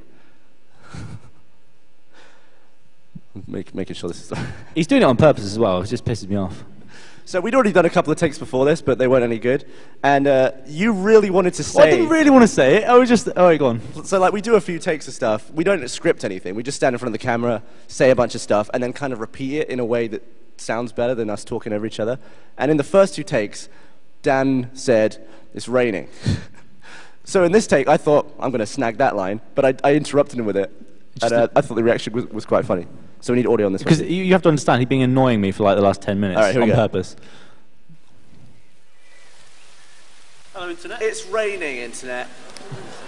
S1: Making sure this is...
S2: He's doing it on purpose as well. It just pisses me off.
S1: So we'd already done a couple of takes before this, but they weren't any good. And you really wanted to say...
S2: Well, I didn't really want to say it. I was just... Oh, go on.
S1: So like we do a few takes of stuff. We don't script anything. We just stand in front of the camera, say a bunch of stuff, and then kind of repeat it in a way that sounds better than us talking over each other. And in the first 2 takes, Dan said, "It's raining." So in this take, I thought, I'm going to snag that line, but I interrupted him with it. And I thought the reaction was quite funny. So we need audio on this one.
S2: Because you have to understand, he's been annoying me for like the last 10 minutes.
S1: All right, here we
S2: on
S1: go.
S2: Purpose.
S12: Hello, Internet.
S1: It's raining, Internet.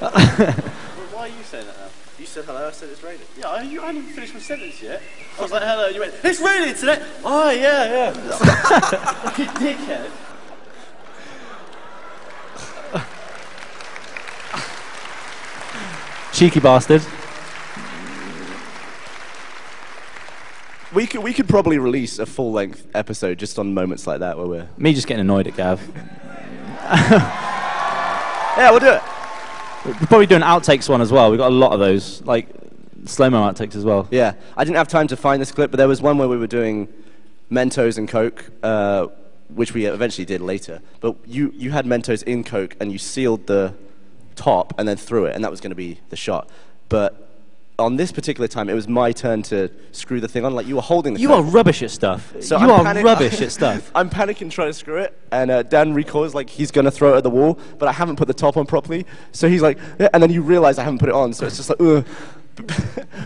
S12: Well, why are you saying that now?
S1: You said hello, I said it's raining.
S12: Yeah, I hadn't even finished my sentence yet. I was like, hello, you went, it's raining, Internet. Oh, yeah. Like a dickhead.
S2: Cheeky bastard.
S1: We could probably release a full-length episode just on moments like that where we're...
S2: Me just getting annoyed at Gav.
S1: Yeah, we'll do it.
S2: We're probably doing outtakes one as well. We've got a lot of those, like slow-mo outtakes as well.
S1: Yeah, I didn't have time to find this clip, but there was one where we were doing Mentos and Coke, which we eventually did later. But you had Mentos in Coke, and you sealed the top and then threw it, and that was going to be the shot. But on this particular time, it was my turn to screw the thing on. Like, you were holding the
S2: You
S1: Coke.
S2: are rubbish at stuff.
S1: So
S2: you are rubbish at stuff.
S1: I'm panicking trying to screw it, and Dan recoils like he's going to throw it at the wall, but I haven't put the top on properly. So he's like, yeah, and then you realize I haven't put it on, so it's just like, ugh.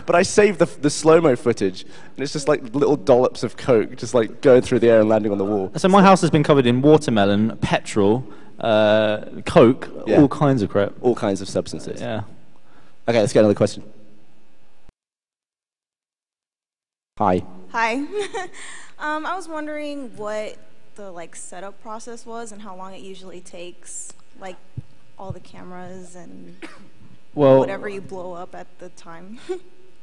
S1: But I saved the slow-mo footage, and it's just like little dollops of Coke just like going through the air and landing on the wall.
S2: So my house has been covered in watermelon, petrol, Coke,
S1: Yeah.
S2: all kinds of crap.
S1: All kinds of substances.
S2: Yeah.
S1: Okay, let's get another question. Hi.
S20: Hi. I was wondering what the setup process was and how long it usually takes, like all the cameras and whatever you blow up at the time.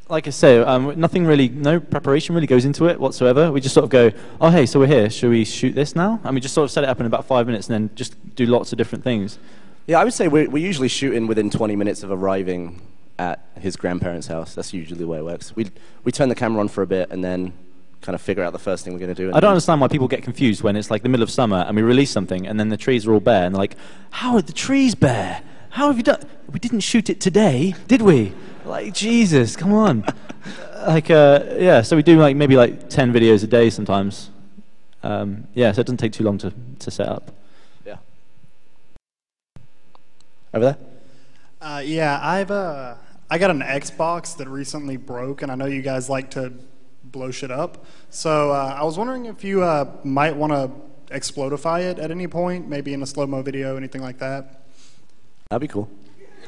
S2: Like I say, nothing really, no preparation really goes into it whatsoever. We just sort of go, oh hey, so we're here, should we shoot this now? And we just sort of set it up in about 5 minutes and then just do lots of different things.
S1: Yeah, I would say we're usually shooting within 20 minutes of arriving at his grandparents' house. That's usually the way it works. We turn the camera on for a bit and then kind of figure out the first thing we're going to do.
S2: I don't understand why people get confused when it's like the middle of summer and we release something and then the trees are all bare and they're like, how are the trees bare? How have you done? We didn't shoot it today, did we? Like, Jesus, come on. Yeah, so we do maybe 10 videos a day sometimes. Yeah, so it doesn't take too long to set up.
S1: Yeah. Over there?
S21: Yeah, I got an Xbox that recently broke, and I know you guys like to blow shit up. So I was wondering if you might want to explodify it at any point, maybe in a slow-mo video, anything like that.
S1: That'd be cool.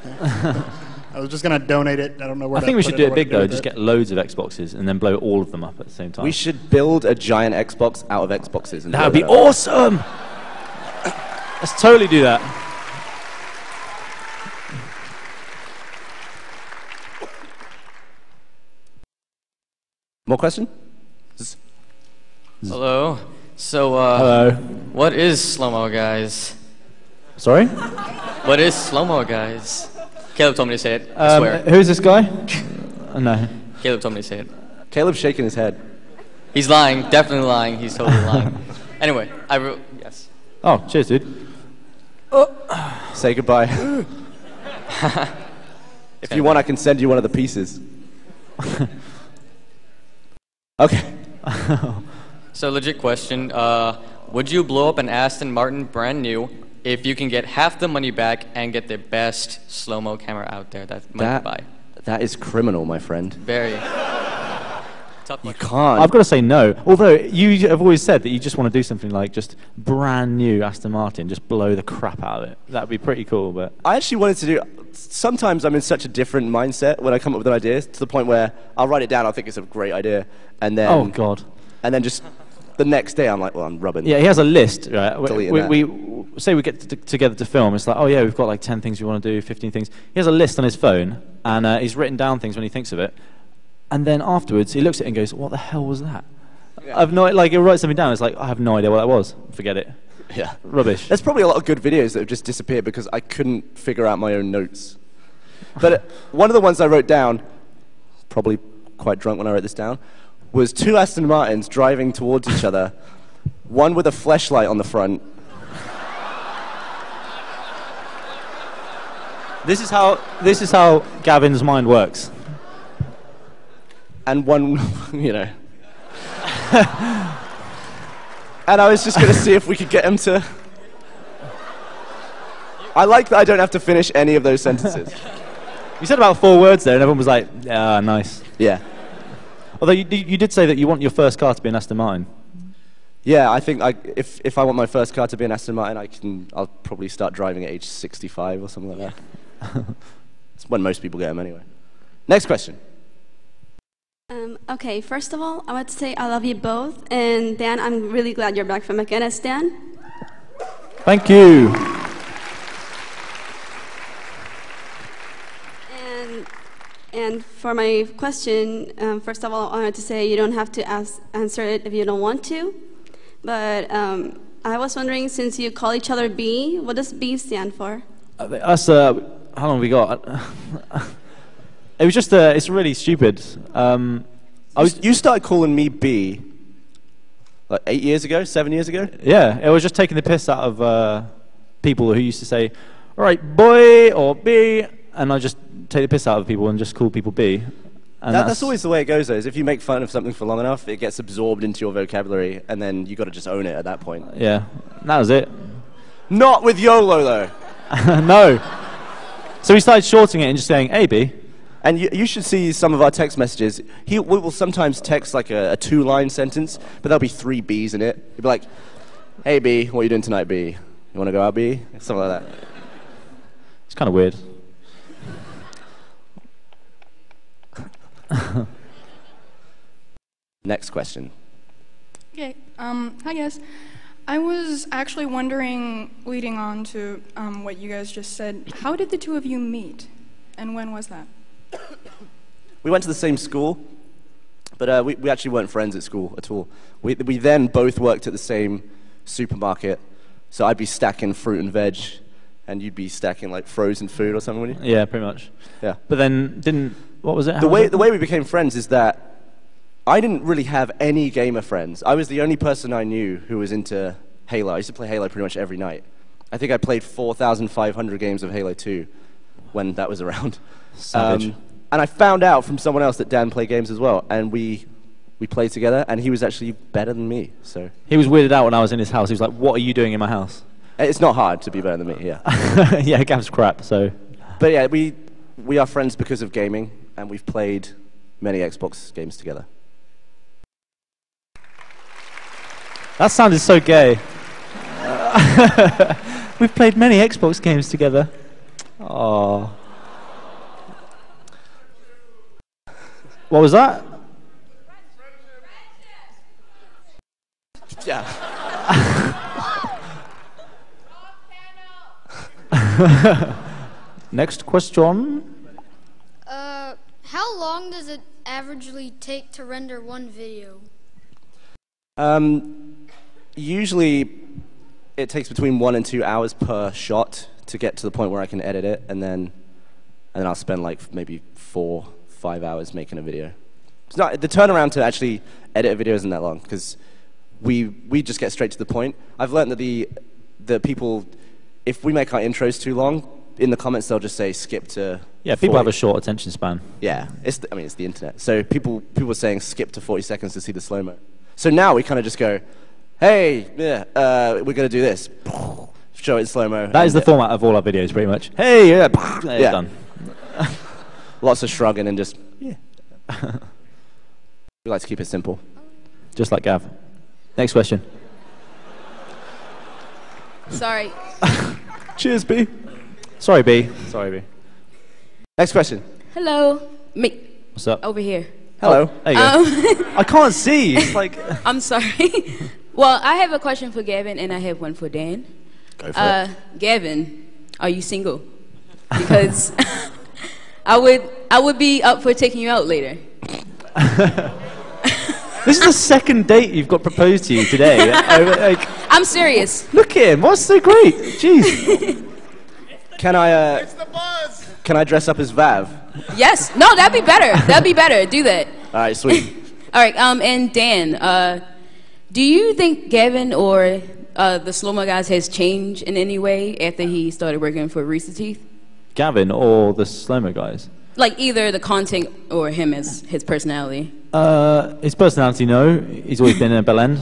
S21: I was just going to donate it. I don't know where
S2: I think we should do it big though, just get loads of Xboxes and then blow all of them up at the same time.
S1: We should build a giant Xbox out of Xboxes. And
S2: that would be awesome! Let's totally do that.
S1: More question?
S22: Hello. So,
S2: Hello.
S22: What is slow-mo, guys?
S2: Sorry?
S22: What is slow-mo, guys? Caleb told me to say it. I swear.
S2: Who's this guy? No.
S22: Caleb told me to say it.
S1: Caleb's shaking his head.
S22: He's lying. Definitely lying. He's totally lying. Anyway, yes.
S2: Oh, cheers, dude.
S1: Say goodbye. If you want, I can send you one of the pieces. Okay.
S22: So, legit question. Would you blow up an Aston Martin brand new if you can get half the money back and get the best slow-mo camera out there that money buy?
S1: That is criminal, my friend.
S22: Very. Tough
S1: You
S22: question.
S1: can't.
S2: I've got to say no. Although you have always said that you just want to do something like just brand new Aston Martin, just blow the crap out of it. That'd be pretty cool. But
S1: I actually wanted to do... Sometimes I'm in such a different mindset when I come up with an idea, to the point where I'll write it down, I'll think it's a great idea, and then...
S2: Oh, God.
S1: And then just the next day I'm like, well, I'm rubbing.
S2: yeah, he has a list, right?
S1: Deleting
S2: We say we get together to film. It's like, oh yeah, we've got 10 things we want to do, 15 things. He has a list on his phone, and he's written down things when he thinks of it. And then afterwards, he looks at it and goes, what the hell was that? I've no, like, he'll write something down, it's like, I have no idea what that was. Forget it.
S1: Yeah.
S2: Rubbish.
S1: There's probably a lot of good videos that have just disappeared because I couldn't figure out my own notes. But one of the ones I wrote down, probably quite drunk when I wrote this down, was 2 Aston Martins driving towards each other, one with a fleshlight on the front.
S2: This is how Gavin's mind works.
S1: And one, you know. And I was just going to see if we could get him to... I like that I don't have to finish any of those sentences.
S2: You said about 4 words there, and everyone was like, "Yeah, nice."
S1: Yeah.
S2: Although you did say that you want your first car to be an Aston Martin.
S1: Yeah, I think if I want my first car to be an Aston Martin, I'll probably start driving at age 65 or something like that. It's when most people get them anyway. Next question.
S3: Okay, first of all, I want to say I love you both, and Dan, I'm really glad you're back from Afghanistan.
S2: Thank you.
S3: And for my question, first of all, I wanted to say you don't have to answer it if you don't want to. But I was wondering, since you call each other B, what does B stand for?
S2: That's how long have we got? It was just it's really stupid.
S1: You started calling me B like 8 years ago, 7 years ago?
S2: Yeah, it was just taking the piss out of people who used to say, "All right, boy," or "B," and I just take the piss out of people and just call people B. And
S1: that's always the way it goes, though, is if you make fun of something for long enough, it gets absorbed into your vocabulary, and then you got to just own it at that point.
S2: Yeah, that was it.
S1: Not with YOLO, though.
S2: No. So we started shorting it and just saying, "Hey, B."
S1: And you should see some of our text messages. We will sometimes text like a 2-line sentence, but there'll be 3 B's in it. You'll be like, "Hey, B, what are you doing tonight, B? You want to go out, B?" Something like that.
S2: It's kind of weird.
S1: Next question.
S4: Okay, hi guys. I was actually wondering, leading on to what you guys just said, how did the two of you meet, and when was that?
S1: We went to the same school, but we actually weren't friends at school at all. We then both worked at the same supermarket, so I'd be stacking fruit and veg, and you'd be stacking like frozen food or something, wouldn't you?
S2: Yeah, pretty much.
S1: Yeah.
S2: But then what was it?
S1: The way we became friends is that I didn't really have any gamer friends. I was the only person I knew who was into Halo. I used to play Halo pretty much every night. I think I played 4,500 games of Halo 2 when that was around.
S2: Savage.
S1: And I found out from someone else that Dan played games as well, and we played together, and he was actually better than me. So
S2: he was weirded out when I was in his house. He was like, "What are you doing in my house?"
S1: It's not hard to be better than me, yeah.
S2: Yeah, Gav's crap, so.
S1: But yeah, we are friends because of gaming, and we've played many Xbox games together.
S2: That sounded so gay. We've played many Xbox games together. Oh. What was that?
S1: Yeah.
S2: Next question.
S23: How long does it averagely take to render one video?
S1: Usually it takes between 1 and 2 hours per shot to get to the point where I can edit it, and then I'll spend like maybe 4-5 hours making a video. It's not, the turnaround to actually edit a video isn't that long, because we just get straight to the point. I've learned that the people, if we make our intros too long, in the comments they'll just say skip to.
S2: Yeah, people have a short attention span.
S1: Yeah, it's the internet. So people are saying skip to 40 seconds to see the slow-mo. So now we kind of just go, "Hey, yeah, we're gonna do this." Show it in slow-mo.
S2: That is the format of all our videos, pretty much. Hey, yeah,
S1: yeah.
S2: Done.
S1: Lots of shrugging and just, yeah. We like to keep it simple.
S2: Just like Gav. Next question.
S24: Sorry.
S2: Cheers, B. Sorry, B. Sorry, B.
S1: Next question.
S24: Hello. Me.
S2: What's up?
S24: Over here.
S1: Hello.
S2: There you go. I can't see. It's like.
S24: I'm sorry. Well, I have a question for Gavin, and I have one for Dan.
S1: Go for it.
S24: Gavin, are you single? Because I would be up for taking you out later.
S2: This is the second date you've got proposed to you today.
S24: I'm serious.
S2: Look at him. What's so great? Jeez.
S1: Can I? Can I dress up as Vav?
S24: Yes. No, that'd be better. That'd be better. Do that.
S1: All right, sweet.
S24: All right. And Dan, do you think Gavin or the slow-mo guys has changed in any way after he started working for Rooster Teeth?
S2: Gavin or the slow-mo guys?
S24: Like either the content or him as his personality.
S2: His personality, no. He's always been in a bell end.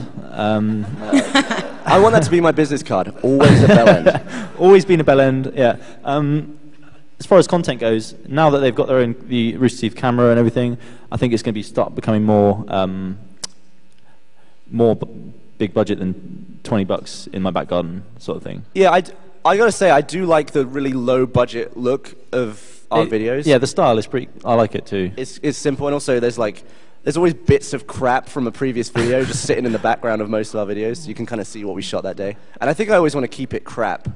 S1: I want that to be my business card. Always a bell end.
S2: Always been a bell end, yeah. As far as content goes, now that they've got their own the Rooster Teeth camera and everything, I think it's going to start becoming more big budget than $20 in my back garden sort of thing.
S1: Yeah, I gotta say I do like the really low budget look of our videos.
S2: Yeah, the style is pretty. I like it too.
S1: It's simple, and also there's always bits of crap from a previous video just sitting in the background of most of our videos, so you can kind of see what we shot that day. And I think I always want to keep it crap,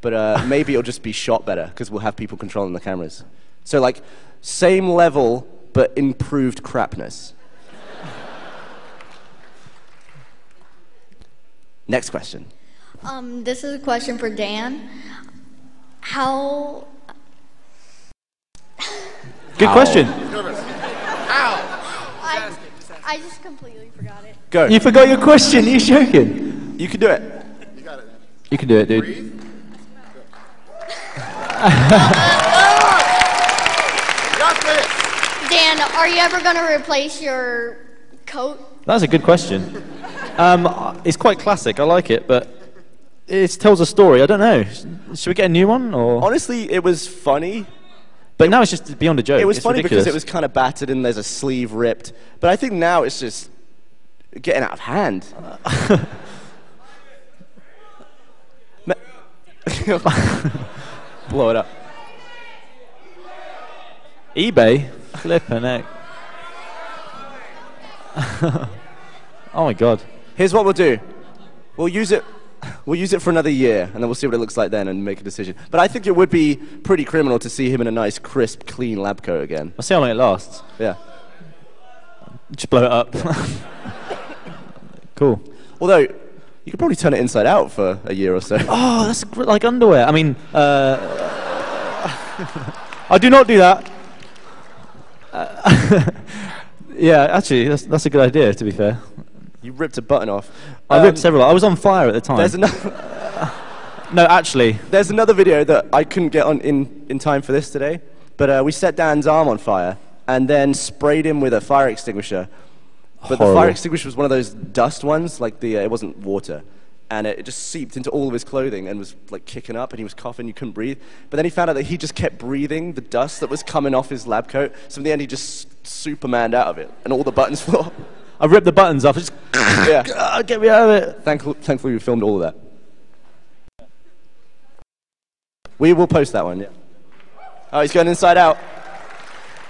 S1: but maybe it'll just be shot better because we'll have people controlling the cameras. So like same level but improved crapness. Next question.
S5: This is a question for Dan. How...
S2: Good question.
S5: I just completely forgot it.
S1: Go.
S2: You forgot your question. You're joking.
S1: You can do it.
S5: You got it.
S2: You can do it, dude.
S5: Dan, are you ever going to replace your coat?
S2: That's a good question. It's quite classic. I like it, but it tells a story. I don't know. Should we get a new one? Or
S1: honestly, it was funny.
S2: But now it's just beyond a joke.
S1: It was
S2: it's
S1: funny
S2: ridiculous.
S1: because it was kind of battered and there's a sleeve ripped. But I think now it's just getting out of hand. Blow it up.
S2: eBay? Flippin' heck. Oh my god.
S1: Here's what we'll do. We'll use it for another year, and then we'll see what it looks like then and make a decision. But I think it would be pretty criminal to see him in a nice, crisp, clean lab coat again.
S2: I'll see how long it lasts.
S1: Yeah.
S2: Just blow it up. Cool.
S1: Although, you could probably turn it inside out for a year or so.
S2: Oh, that's like underwear. I mean, I do not do that. Yeah, actually, that's a good idea, to be fair.
S1: You ripped a button off.
S2: I ripped several. I was on fire at the time.
S1: There's another...
S2: No, actually.
S1: There's another video that I couldn't get on in time for this today, but we set Dan's arm on fire and then sprayed him with a fire extinguisher. But
S2: Horrible.
S1: the fire extinguisher was one of those dust ones, like it wasn't water. And it just seeped into all of his clothing and was like kicking up, and he was coughing, you couldn't breathe. But then he found out that he just kept breathing the dust that was coming off his lab coat, so in the end he just Supermaned out of it, and all the buttons flew off.
S2: I ripped the buttons off, just
S1: yeah.
S2: Get me out of it.
S1: Thankfully we filmed all of that. We will post that one, yeah. Oh, he's going inside out.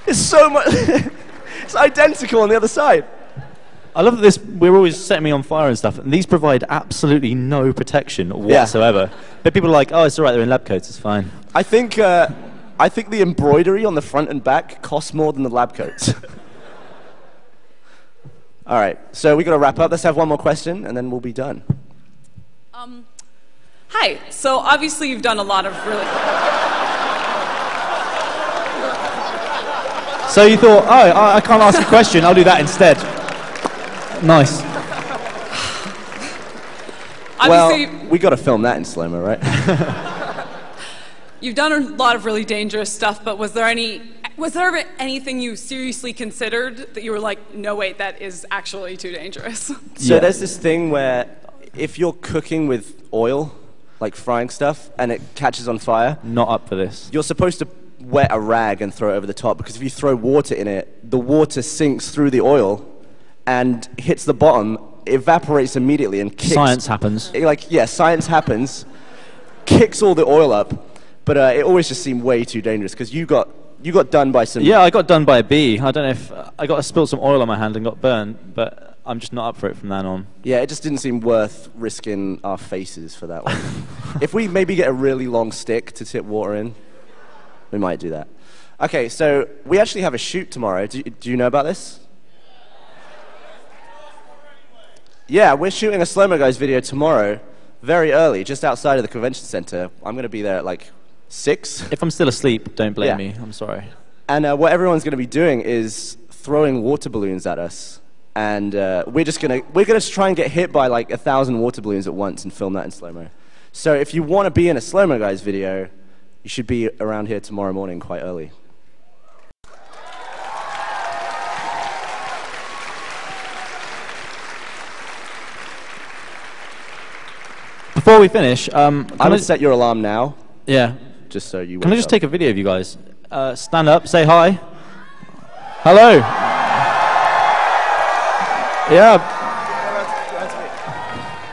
S1: It's so much, it's identical on the other side.
S2: I love that this. We're always setting me on fire and stuff, and these provide absolutely no protection whatsoever. But people are like, "Oh, it's all right. They're in lab coats. It's fine."
S1: I think the embroidery on the front and back costs more than the lab coats. All right, so we got to wrap up. Let's have one more question, and then we'll be done.
S6: Hi. So obviously you've done a lot of really.
S2: So you thought, "Oh, I can't ask a question. I'll do that instead." Nice.
S6: Obviously,
S1: well, we got to film that in slow-mo, right?
S6: you've done a lot of really dangerous stuff, but was there ever anything you seriously considered that you were like, no, wait, that is actually too dangerous?
S1: So there's this thing where if you're cooking with oil, like frying stuff, and it catches on fire...
S2: Not up for this.
S1: You're supposed to wet a rag and throw it over the top, because if you throw water in it, the water sinks through the oil and hits the bottom, evaporates immediately and kicks...
S2: Science happens.
S1: Science happens, kicks all the oil up, but it always just seemed way too dangerous, because you got done by some...
S2: Yeah, I got done by a bee. I don't know if... I got spilled some oil on my hand and got burned, but I'm just not up for it from then on.
S1: Yeah, it just didn't seem worth risking our faces for that one. If we maybe get a really long stick to tip water in, we might do that. Okay, so we actually have a shoot tomorrow. Do you know about this? Yeah, we're shooting a Slow Mo Guys video tomorrow, very early, just outside of the convention center. I'm going to be there at like 6.
S2: If I'm still asleep, don't blame
S1: Yeah.
S2: me. I'm sorry.
S1: And what everyone's going to be doing is throwing water balloons at us. And we're gonna try and get hit by like 1,000 water balloons at once and film that in slow-mo. So if you want to be in a Slow Mo Guys video, you should be around here tomorrow morning quite early.
S2: Before we finish,
S1: I'm gonna set your alarm now.
S2: Yeah.
S1: Just so you.
S2: Can I just take a video of you guys? Stand up, say hi. Hello. Yeah.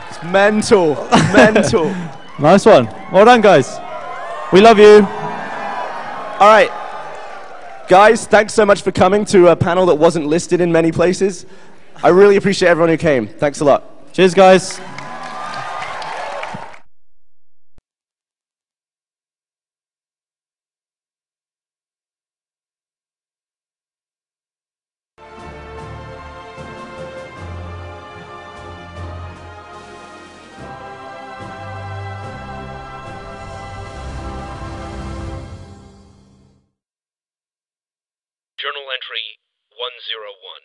S1: It's mental. Mental.
S2: Nice one. Well done, guys. We love you.
S1: All right. Guys, thanks so much for coming to a panel that wasn't listed in many places. I really appreciate everyone who came. Thanks a lot.
S2: Cheers, guys.
S7: Journal entry 101.